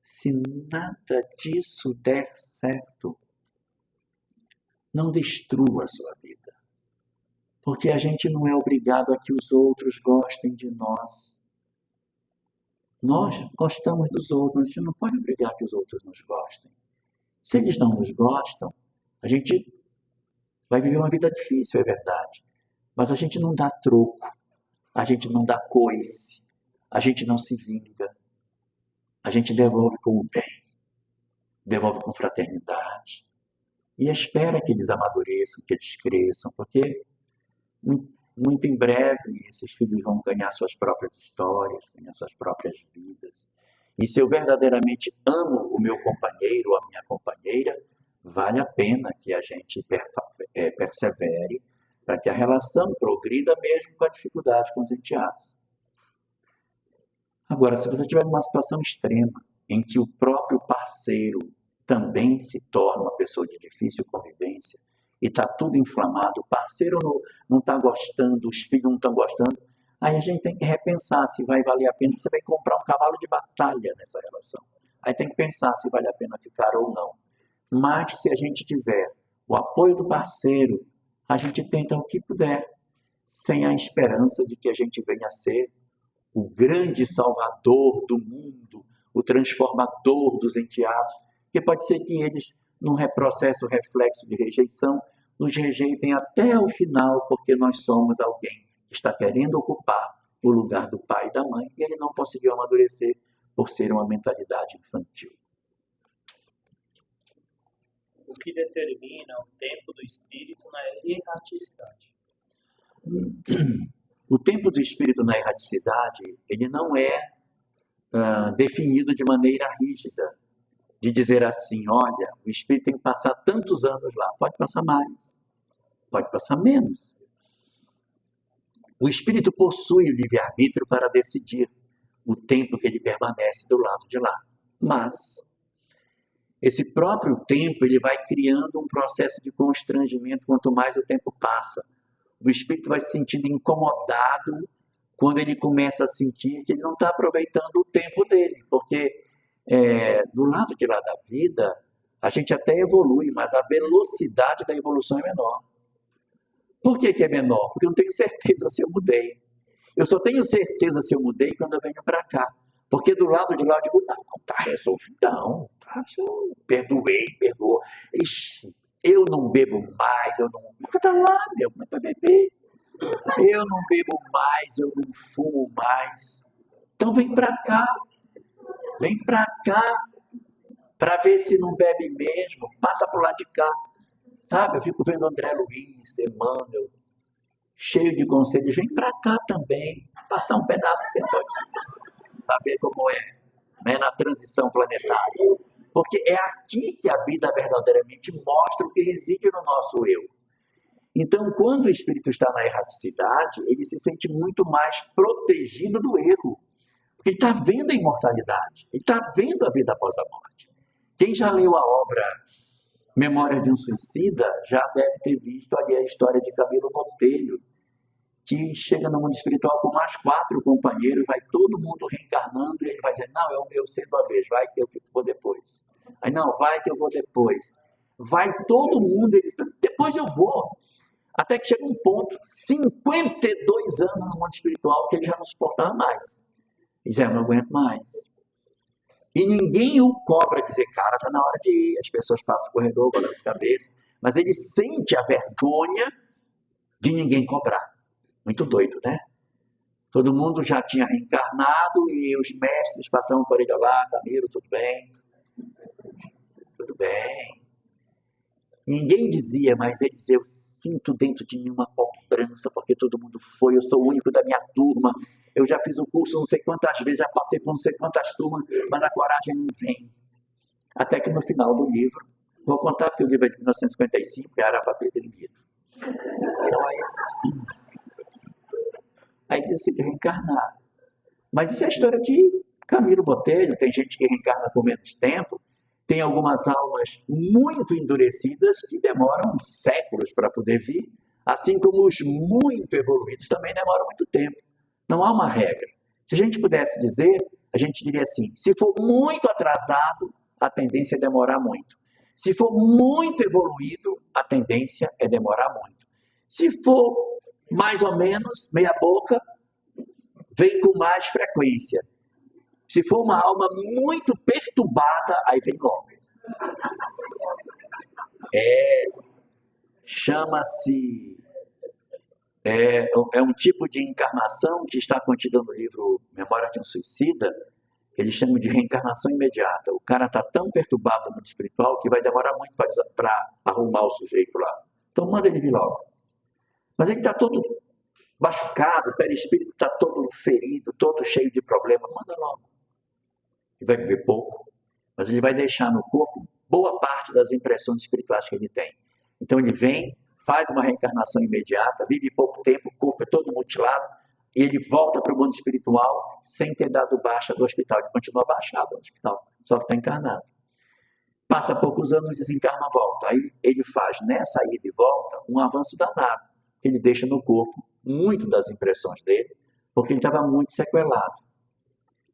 se nada disso der certo, não destrua a sua vida. Porque a gente não é obrigado a que os outros gostem de nós. Nós gostamos dos outros, mas a gente não pode obrigar que os outros nos gostem. Se eles não nos gostam, a gente vai viver uma vida difícil, é verdade. Mas a gente não dá troco, a gente não dá coice, a gente não se vinga. A gente devolve com o bem, devolve com fraternidade e espera que eles amadureçam, que eles cresçam, porque muito em breve esses filhos vão ganhar suas próprias histórias, ganhar suas próprias vidas. E se eu verdadeiramente amo o meu companheiro ou a minha companheira, vale a pena que a gente persevere para que a relação progrida mesmo com a dificuldade com os enteados. Agora, se você estiver numa situação extrema, em que o próprio parceiro também se torna uma pessoa de difícil convivência, e está tudo inflamado, o parceiro não está gostando, os filhos não estão gostando, aí a gente tem que repensar se vai valer a pena, você vai comprar um cavalo de batalha nessa relação. Aí tem que pensar se vale a pena ficar ou não. Mas se a gente tiver o apoio do parceiro, a gente tenta o que puder, sem a esperança de que a gente venha a ser o grande salvador do mundo, o transformador dos enteados, porque pode ser que eles, num processo reflexo de rejeição, nos rejeitem até o final, porque nós somos alguém que está querendo ocupar o lugar do pai e da mãe, e ele não conseguiu amadurecer por ser uma mentalidade infantil. O que determina o tempo do espírito na erraticidade? O tempo do espírito na erraticidade, ele não é definido de maneira rígida, de dizer assim, olha, o espírito tem que passar tantos anos lá. Pode passar mais, pode passar menos. O espírito possui o livre-arbítrio para decidir o tempo que ele permanece do lado de lá. Mas esse próprio tempo, ele vai criando um processo de constrangimento quanto mais o tempo passa. o espírito vai se sentindo incomodado quando ele começa a sentir que ele não está aproveitando o tempo dele, porque do lado de lá da vida, a gente até evolui, mas a velocidade da evolução é menor. Por que é menor? Porque eu não tenho certeza se eu mudei. Eu só tenho certeza se eu mudei quando eu venho para cá. Porque do lado de lá eu digo, não, tá resolvido, não, tá, perdoei, perdoou. Ixi, eu não bebo mais, eu não... Tá lá, meu, como é para beber? Eu não bebo mais, eu não fumo mais. Então vem para cá para ver se não bebe mesmo, passa pro lado de cá. Sabe, eu fico vendo André Luiz, Emmanuel, cheio de conselhos, vem para cá também, passar um pedaço de tempo aqui, para ver como é, né, na transição planetária. Porque é aqui que a vida verdadeiramente mostra o que reside no nosso eu. Então, quando o espírito está na erraticidade, ele se sente muito mais protegido do erro. Porque ele está vendo a imortalidade, ele está vendo a vida após a morte. Quem já leu a obra Memórias de um Suicida já deve ter visto ali a história de Camilo Monteiro, que chega no mundo espiritual com mais 4 companheiros, vai todo mundo reencarnando e ele vai dizer, não, eu sei uma vez, vai que eu vou depois. Aí, não, vai que eu vou depois. Vai todo mundo, ele diz, depois eu vou. Até que chega um ponto, 52 anos no mundo espiritual, que ele já não suportava mais. Ele diz, eu não aguento mais. E ninguém o cobra dizer, cara, está na hora de ir. As pessoas passam o corredor, balançam a cabeça. Mas ele sente a vergonha de ninguém cobrar. Muito doido, né? Todo mundo já tinha reencarnado e os mestres passavam por ele lá, Camilo, tudo bem? Tudo bem. Ninguém dizia, mas ele dizia, eu sinto dentro de mim uma cobrança, porque todo mundo foi, eu sou o único da minha turma. Eu já fiz o curso não sei quantas vezes, já passei por não sei quantas turmas, mas a coragem não vem. Até que no final do livro, vou contar porque o livro é de 1955, era para ter lido. Então aí decide reencarnar. Mas isso é a história de Camilo Botelho, tem gente que reencarna por menos tempo, tem algumas almas muito endurecidas que demoram séculos para poder vir, assim como os muito evoluídos também demoram muito tempo. Não há uma regra. Se a gente pudesse dizer, a gente diria assim, se for muito atrasado, a tendência é demorar muito. Se for muito evoluído, a tendência é demorar muito. Se for mais ou menos, meia boca, vem com mais frequência. Se for uma alma muito perturbada, aí vem logo. Chama-se... É um tipo de encarnação que está contida no livro Memórias de um Suicida, eles chamam de reencarnação imediata. O cara está tão perturbado no mundo espiritual que vai demorar muito para arrumar o sujeito lá. Então manda ele vir logo. Mas ele está todo machucado, o perispírito está todo ferido, todo cheio de problema, manda logo. Ele vai viver pouco, mas ele vai deixar no corpo boa parte das impressões espirituais que ele tem. Então ele vem, faz uma reencarnação imediata, vive pouco tempo, o corpo é todo mutilado, e ele volta para o mundo espiritual sem ter dado baixa do hospital. Ele continua baixado no hospital, só que está encarnado. Passa poucos anos, desencarna, volta. Aí ele faz, nessa ida e volta, um avanço danado. Ele deixa no corpo muito das impressões dele, porque ele estava muito sequelado.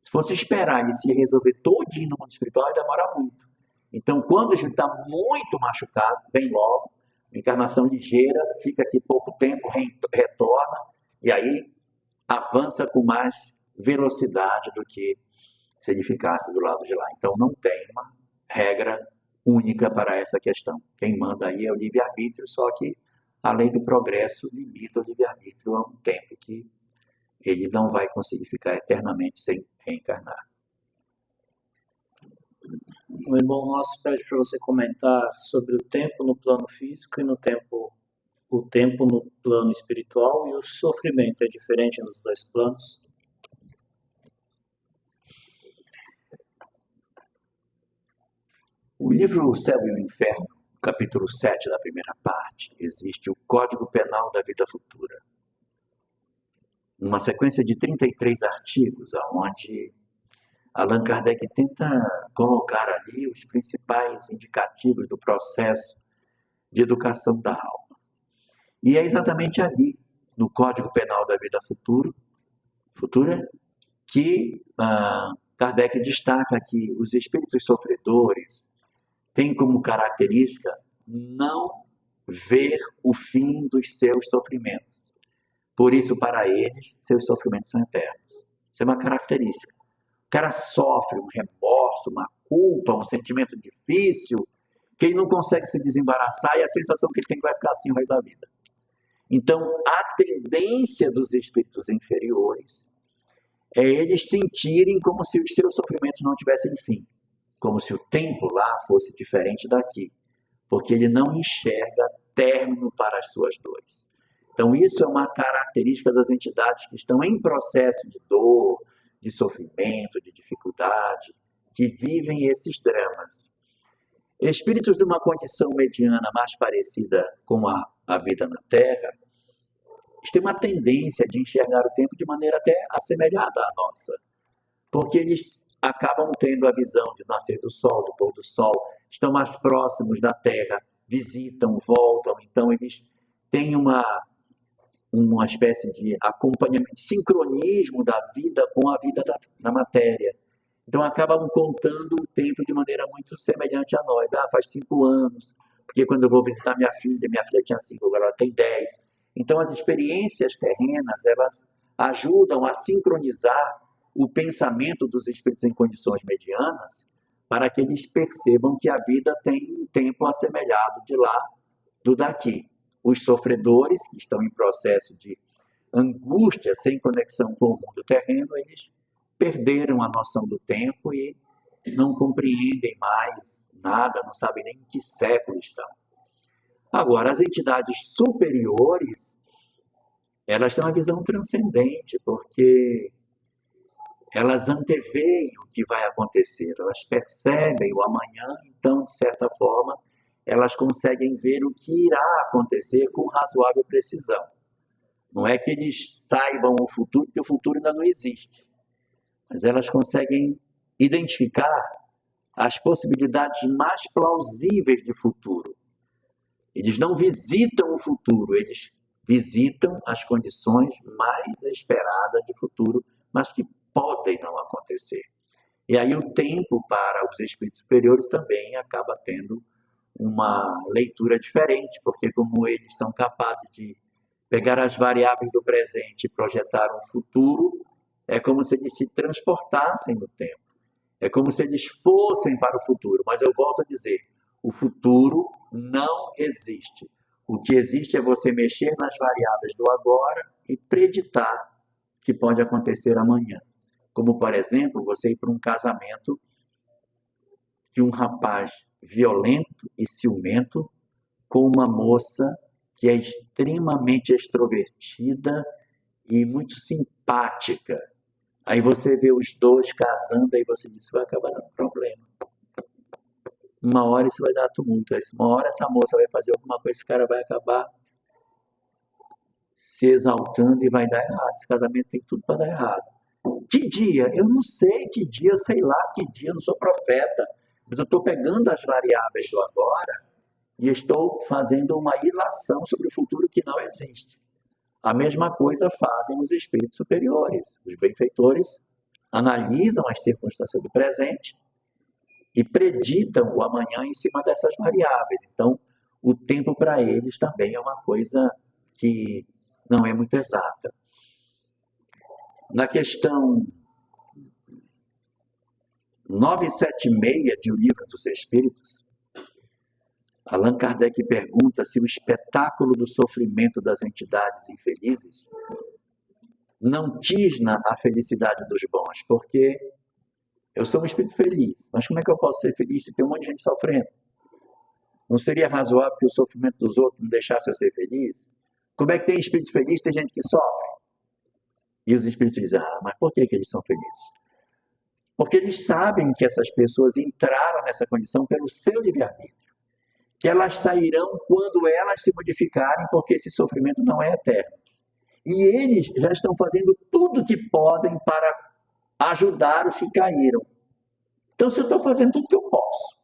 Se fosse esperar ele se resolver todinho no mundo espiritual, ia demorar muito. Então, quando a gente está muito machucado, vem logo, encarnação ligeira, fica aqui pouco tempo, retorna, e aí avança com mais velocidade do que se ele ficasse do lado de lá. Então, não tem uma regra única para essa questão. Quem manda aí é o livre-arbítrio, só que a lei do progresso limita o livre-arbítrio a um tempo que ele não vai conseguir ficar eternamente sem reencarnar. O irmão nosso pede para você comentar sobre o tempo no plano físico e o tempo no plano espiritual, e o sofrimento é diferente nos dois planos? O livro O Céu e o Inferno, capítulo 7 da primeira parte, existe o Código Penal da Vida Futura. Uma sequência de 33 artigos, onde Allan Kardec tenta colocar ali os principais indicativos do processo de educação da alma. E é exatamente ali no Código Penal da Vida Futura, que Kardec destaca que os espíritos sofredores têm como característica não ver o fim dos seus sofrimentos. Por isso, para eles, seus sofrimentos são eternos. Isso é uma característica. O cara sofre um remorso, uma culpa, um sentimento difícil, que ele não consegue se desembaraçar e a sensação que ele tem que vai ficar assim o resto da vida. Então, a tendência dos espíritos inferiores é eles sentirem como se os seus sofrimentos não tivessem fim, como se o tempo lá fosse diferente daqui, porque ele não enxerga término para as suas dores. Então, isso é uma característica das entidades que estão em processo de dor, de sofrimento, de dificuldade, que vivem esses dramas. Espíritos de uma condição mediana mais parecida com a vida na Terra, eles têm uma tendência de enxergar o tempo de maneira até assemelhada à nossa, porque eles acabam tendo a visão de nascer do sol, do pôr do sol, estão mais próximos da Terra, visitam, voltam, então eles têm uma espécie de acompanhamento, sincronismo da vida com a vida da matéria. Então acabam contando o tempo de maneira muito semelhante a nós. Faz 5 anos, porque quando eu vou visitar minha filha tinha 5, agora ela tem 10. Então as experiências terrenas, elas ajudam a sincronizar o pensamento dos espíritos em condições medianas para que eles percebam que a vida tem um tempo assemelhado de lá do daqui. Os sofredores, que estão em processo de angústia, sem conexão com o mundo terreno, eles perderam a noção do tempo e não compreendem mais nada, não sabem nem em que século estão. Agora, as entidades superiores, elas têm uma visão transcendente, porque elas anteveem o que vai acontecer, elas percebem o amanhã, então, de certa forma, elas conseguem ver o que irá acontecer com razoável precisão. Não é que eles saibam o futuro, porque o futuro ainda não existe. Mas elas conseguem identificar as possibilidades mais plausíveis de futuro. Eles não visitam o futuro, eles visitam as condições mais esperadas de futuro, mas que podem não acontecer. E aí o tempo para os espíritos superiores também acaba tendo uma leitura diferente, porque como eles são capazes de pegar as variáveis do presente e projetar um futuro, é como se eles se transportassem no tempo. É como se eles fossem para o futuro. Mas eu volto a dizer, o futuro não existe. O que existe é você mexer nas variáveis do agora e preditar o que pode acontecer amanhã. Como, por exemplo, você ir para um casamento de um rapaz violento e ciumento com uma moça que é extremamente extrovertida e muito simpática. Aí você vê os dois casando, aí você diz, isso vai acabar dando problema. Uma hora isso vai dar tumulto. Uma hora essa moça vai fazer alguma coisa, esse cara vai acabar se exaltando e vai dar errado. Esse casamento tem tudo para dar errado. Que dia? Eu não sei que dia, eu sei lá que dia, eu não sou profeta. Mas eu estou pegando as variáveis do agora e estou fazendo uma ilação sobre o futuro que não existe. A mesma coisa fazem os espíritos superiores. Os benfeitores analisam as circunstâncias do presente e preditam o amanhã em cima dessas variáveis. Então, o tempo para eles também é uma coisa que não é muito exata. Na questão 976 de O Livro dos Espíritos, Allan Kardec pergunta se o espetáculo do sofrimento das entidades infelizes não tisna a felicidade dos bons, porque eu sou um espírito feliz, mas como é que eu posso ser feliz se tem um monte de gente sofrendo? Não seria razoável que o sofrimento dos outros não deixasse eu ser feliz? Como é que tem espíritos felizes e tem gente que sofre? E os espíritos dizem, mas por que eles são felizes? Porque eles sabem que essas pessoas entraram nessa condição pelo seu livre-arbítrio. Que elas sairão quando elas se modificarem, porque esse sofrimento não é eterno. E eles já estão fazendo tudo o que podem para ajudar os que caíram. Então, se eu estou fazendo tudo o que eu posso,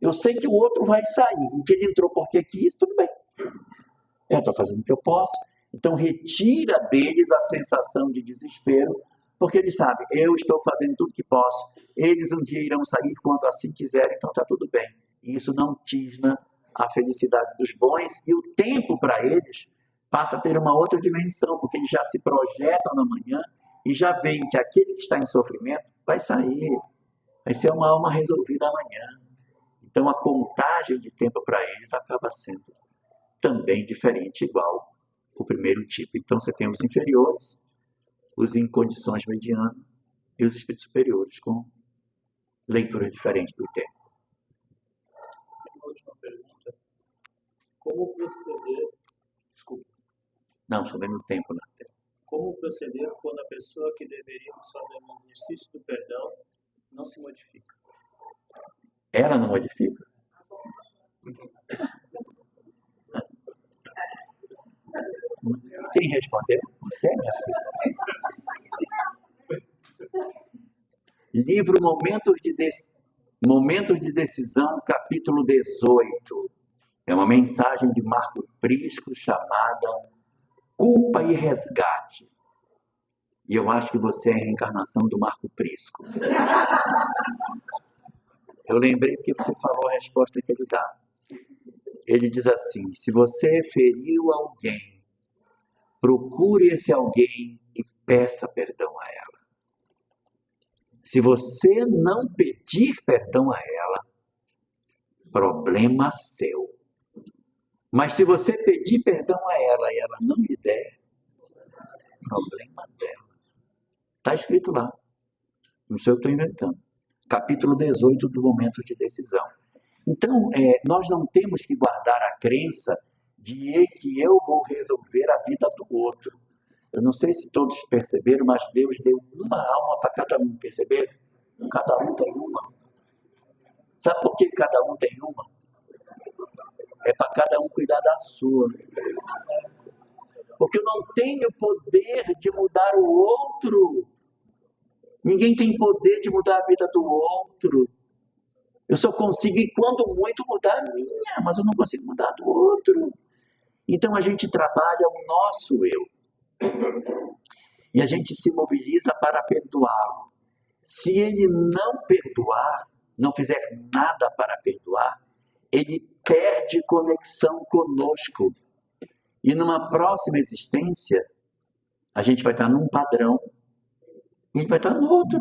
eu sei que o outro vai sair, e que ele entrou porque quis, tudo bem. Eu estou fazendo o que eu posso, Então retira deles a sensação de desespero, porque eles sabem, eu estou fazendo tudo que posso, eles um dia irão sair quando assim quiserem, então está tudo bem. E isso não tisna a felicidade dos bons, e o tempo para eles passa a ter uma outra dimensão, porque eles já se projetam na manhã e já veem que aquele que está em sofrimento vai sair, vai ser uma alma resolvida amanhã. Então a contagem de tempo para eles acaba sendo também diferente, igual o primeiro tipo. Então você tem os inferiores, os em condições medianas e os espíritos superiores, com leitura diferente do tempo. Uma última pergunta. Como proceder? Desculpa. Não, também no tempo, né? Como proceder quando a pessoa que deveríamos fazer um exercício do perdão não se modifica? Ela não modifica? Quem respondeu? Você, minha filha. Livro Momentos de Decisão, capítulo 18. É uma mensagem de Marco Prisco chamada Culpa e Resgate. E eu acho que você é a reencarnação do Marco Prisco. Eu lembrei porque você falou a resposta que ele dá. Ele diz assim: se você feriu alguém, procure esse alguém e peça perdão a ela. Se você não pedir perdão a ela, problema seu. Mas se você pedir perdão a ela e ela não lhe der, problema dela. Está escrito lá. Não sei o que estou inventando. Capítulo 18 do Momento de Decisão. Então, nós não temos que guardar a crença de que eu vou resolver a vida do outro. Eu não sei se todos perceberam, mas Deus deu uma alma para cada um, perceberam? Cada um tem uma. Sabe por que cada um tem uma? É para cada um cuidar da sua. Porque eu não tenho poder de mudar o outro. Ninguém tem poder de mudar a vida do outro. Eu só consigo, quando muito, mudar a minha, mas eu não consigo mudar a do outro. Então a gente trabalha o nosso eu. E a gente se mobiliza para perdoá-lo. Se ele não perdoar, não fizer nada para perdoar, ele perde conexão conosco. E numa próxima existência, a gente vai estar num padrão e ele vai estar no outro.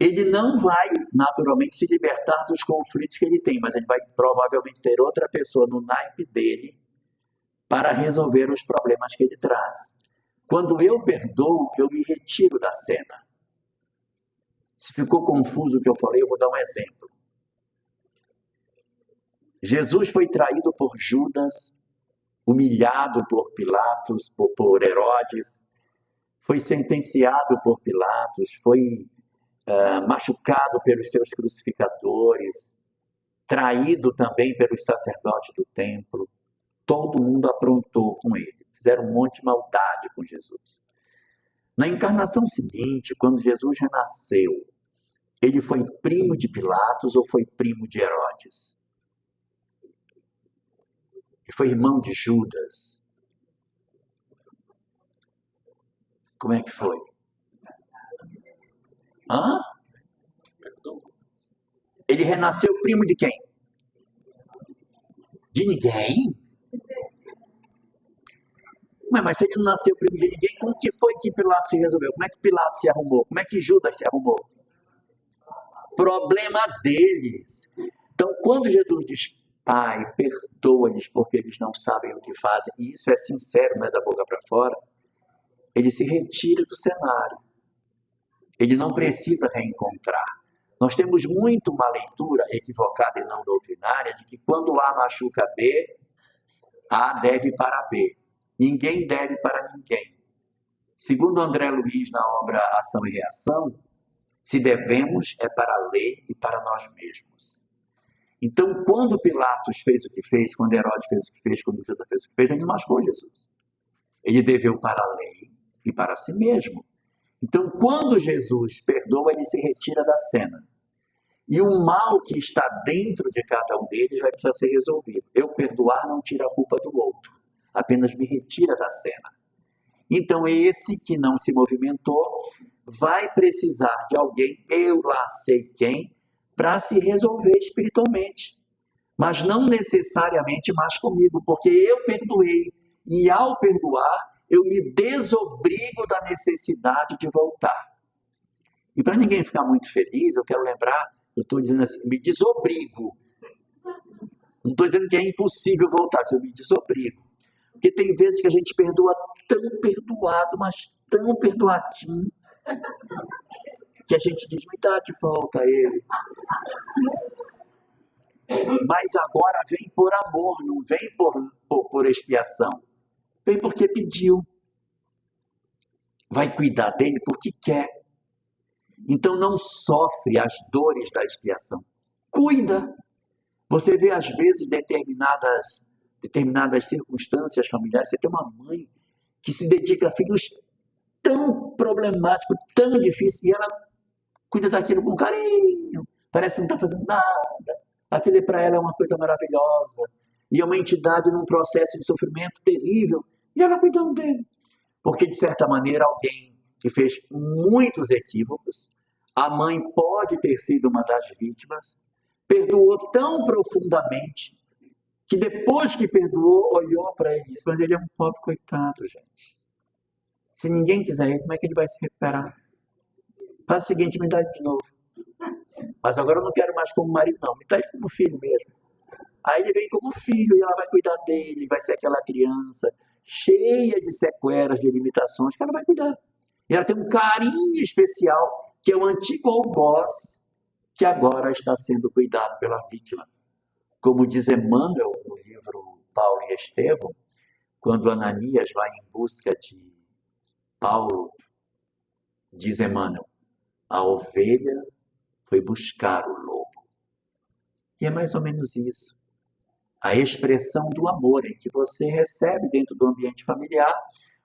Ele não vai, naturalmente, se libertar dos conflitos que ele tem, mas ele vai provavelmente ter outra pessoa no naipe dele para resolver os problemas que ele traz. Quando eu perdoo, eu me retiro da cena. Se ficou confuso o que eu falei, eu vou dar um exemplo. Jesus foi traído por Judas, humilhado por Pilatos, por Herodes, foi sentenciado por Pilatos, foi machucado pelos seus crucificadores, traído também pelos sacerdotes do templo. Todo mundo aprontou com ele, fizeram um monte de maldade com Jesus. Na encarnação seguinte, quando Jesus renasceu, ele foi primo de Pilatos ou foi primo de Herodes? Ele foi irmão de Judas. Como é que foi? Hã? Ele renasceu primo de quem? De ninguém? Mas se ele não nasceu primo de ninguém, como que foi que Pilatos se resolveu? Como é que Pilatos se arrumou? Como é que Judas se arrumou? Problema deles. Então, quando Jesus diz, Pai, perdoa-lhes porque eles não sabem o que fazem, e isso é sincero, não é da boca para fora, ele se retira do cenário. Ele não precisa reencontrar. Nós temos muito uma leitura equivocada e não doutrinária de que quando A machuca B, A deve para B. Ninguém deve para ninguém. Segundo André Luiz, na obra Ação e Reação, se devemos é para a lei e para nós mesmos. Então, quando Pilatos fez o que fez, quando Herodes fez o que fez, quando Judas fez o que fez, ele não machucou Jesus. Ele deveu para a lei e para si mesmo. Então, quando Jesus perdoa, ele se retira da cena. E o mal que está dentro de cada um deles vai precisar ser resolvido. Eu perdoar não tira a culpa do outro. apenas me retira da cena. Então, esse que não se movimentou vai precisar de alguém, eu lá sei quem, para se resolver espiritualmente. Mas não necessariamente mais comigo, porque eu perdoei. E ao perdoar, eu me desobrigo da necessidade de voltar. E para ninguém ficar muito feliz, eu quero lembrar, eu estou dizendo assim, me desobrigo. Não estou dizendo que é impossível voltar, eu me desobrigo. Porque tem vezes que a gente perdoa tão perdoado, mas tão perdoadinho, que a gente diz, me dá de volta a ele. Mas agora vem por amor, não vem por expiação. Vem porque pediu. Vai cuidar dele porque quer. Então não sofre as dores da expiação. Cuida. Você vê às vezes determinadas circunstâncias familiares. Você tem uma mãe que se dedica a filhos tão problemáticos, tão difíceis, e ela cuida daquilo com carinho. Parece que não está fazendo nada. Aquilo para ela é uma coisa maravilhosa. E é uma entidade num processo de sofrimento terrível. E ela cuidando dele. Porque, de certa maneira, alguém que fez muitos equívocos, a mãe pode ter sido uma das vítimas, perdoou tão profundamente, que depois que perdoou, olhou para ele e disse, mas ele é um pobre coitado, gente. Se ninguém quiser ele, como é que ele vai se recuperar? Faz o seguinte, me dá ele de novo. Mas agora eu não quero mais como marido, não. Me dá ele como filho mesmo. Aí ele vem como filho e ela vai cuidar dele, vai ser aquela criança cheia de sequelas, de limitações, que ela vai cuidar. E ela tem um carinho especial, que é o antigo algoz, que agora está sendo cuidado pela vítima. Como diz Emmanuel no livro Paulo e Estevão, quando Ananias vai em busca de Paulo, diz Emmanuel, a ovelha foi buscar o lobo. E é mais ou menos isso. A expressão do amor em que você recebe dentro do ambiente familiar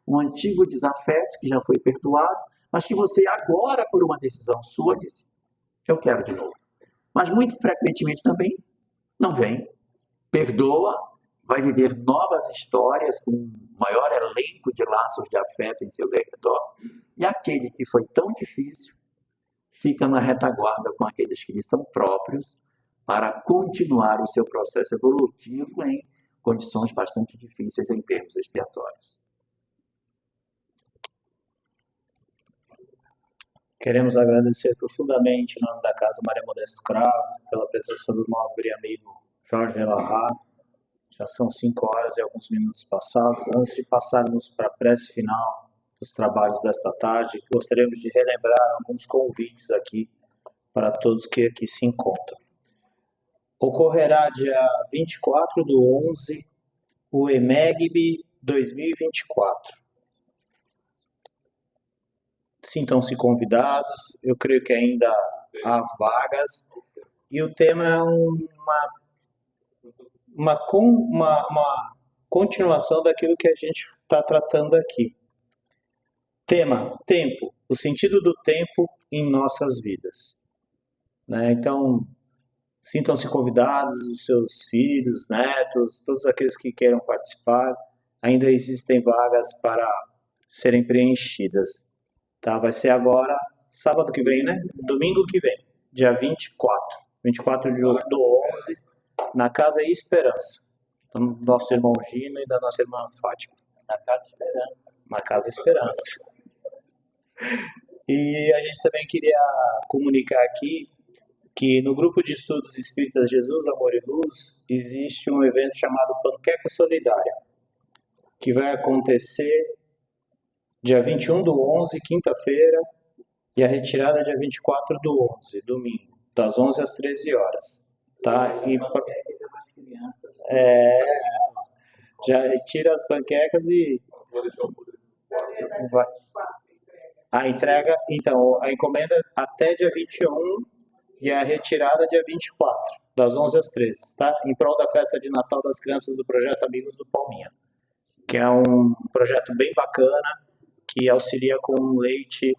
um antigo desafeto que já foi perdoado, mas que você agora, por uma decisão sua, disse, eu quero de novo. Mas muito frequentemente também não vem, perdoa, vai viver novas histórias com um maior elenco de laços de afeto em seu derredor, e aquele que foi tão difícil fica na retaguarda com aqueles que lhe são próprios para continuar o seu processo evolutivo em condições bastante difíceis em termos expiatórios. Queremos agradecer profundamente em nome da Casa Maria Modesto Cravo, pela presença do nobre amigo Jorge Elahá. Já são 5 horas e alguns minutos passados. Antes de passarmos para a prece final dos trabalhos desta tarde, gostaríamos de relembrar alguns convites aqui para todos que aqui se encontram. Ocorrerá dia 24 do 11 o EMEGB 2024. Sintam-se convidados, eu creio que ainda há vagas, e o tema é uma continuação daquilo que a gente está tratando aqui. Tema, tempo, o sentido do tempo em nossas vidas. Né? Então, sintam-se convidados, os seus filhos, netos, todos aqueles que queiram participar, ainda existem vagas para serem preenchidas. Tá, vai ser agora, sábado que vem, né? Domingo que vem, dia 24 do 11, na Casa Esperança, do nosso irmão Gino e da nossa irmã Fátima. Na Casa Esperança. Na Casa Esperança. E a gente também queria comunicar aqui que no grupo de estudos Espíritas Jesus, Amor e Luz, existe um evento chamado Panqueca Solidária, que vai acontecer dia 21 do 11, quinta-feira, e a retirada dia 24 do 11, domingo, das 11 às 13 horas. Tá? E, já retira as panquecas e vai. A entrega, então, a encomenda até dia 21 e a retirada dia 24, das 11 às 13, tá? Em prol da festa de Natal das crianças do Projeto Amigos do Palminha, que é um projeto bem bacana, que auxilia com leite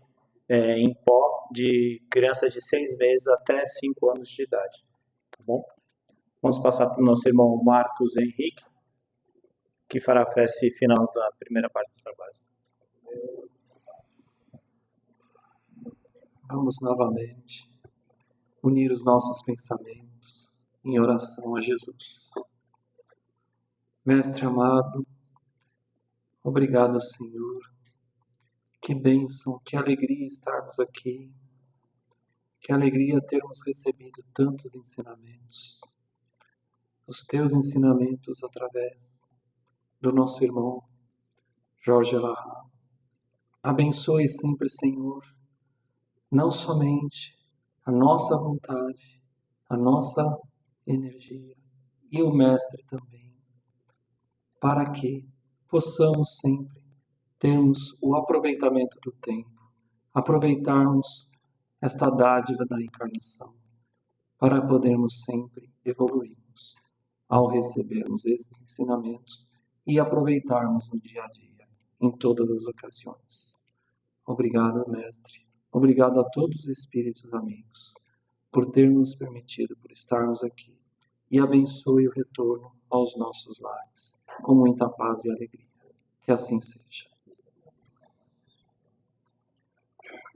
em pó de criança de 6 meses até 5 anos de idade. Tá bom? Vamos passar para o nosso irmão Marcos Henrique. que fará a prece final da primeira parte dos trabalhos. Vamos novamente unir os nossos pensamentos em oração a Jesus. Mestre amado, obrigado, Senhor. Que bênção, que alegria estarmos aqui. Que alegria termos recebido tantos ensinamentos. Os teus ensinamentos através do nosso irmão Jorge Elahá. Abençoe sempre, Senhor, não somente a nossa vontade, a nossa energia e o Mestre também, para que possamos sempre termos o aproveitamento do tempo, aproveitarmos esta dádiva da encarnação, para podermos sempre evoluirmos ao recebermos esses ensinamentos e aproveitarmos no dia a dia, em todas as ocasiões. Obrigado, Mestre. Obrigado a todos os espíritos amigos por ter nos permitido, por estarmos aqui. E abençoe o retorno aos nossos lares, com muita paz e alegria. Que assim seja.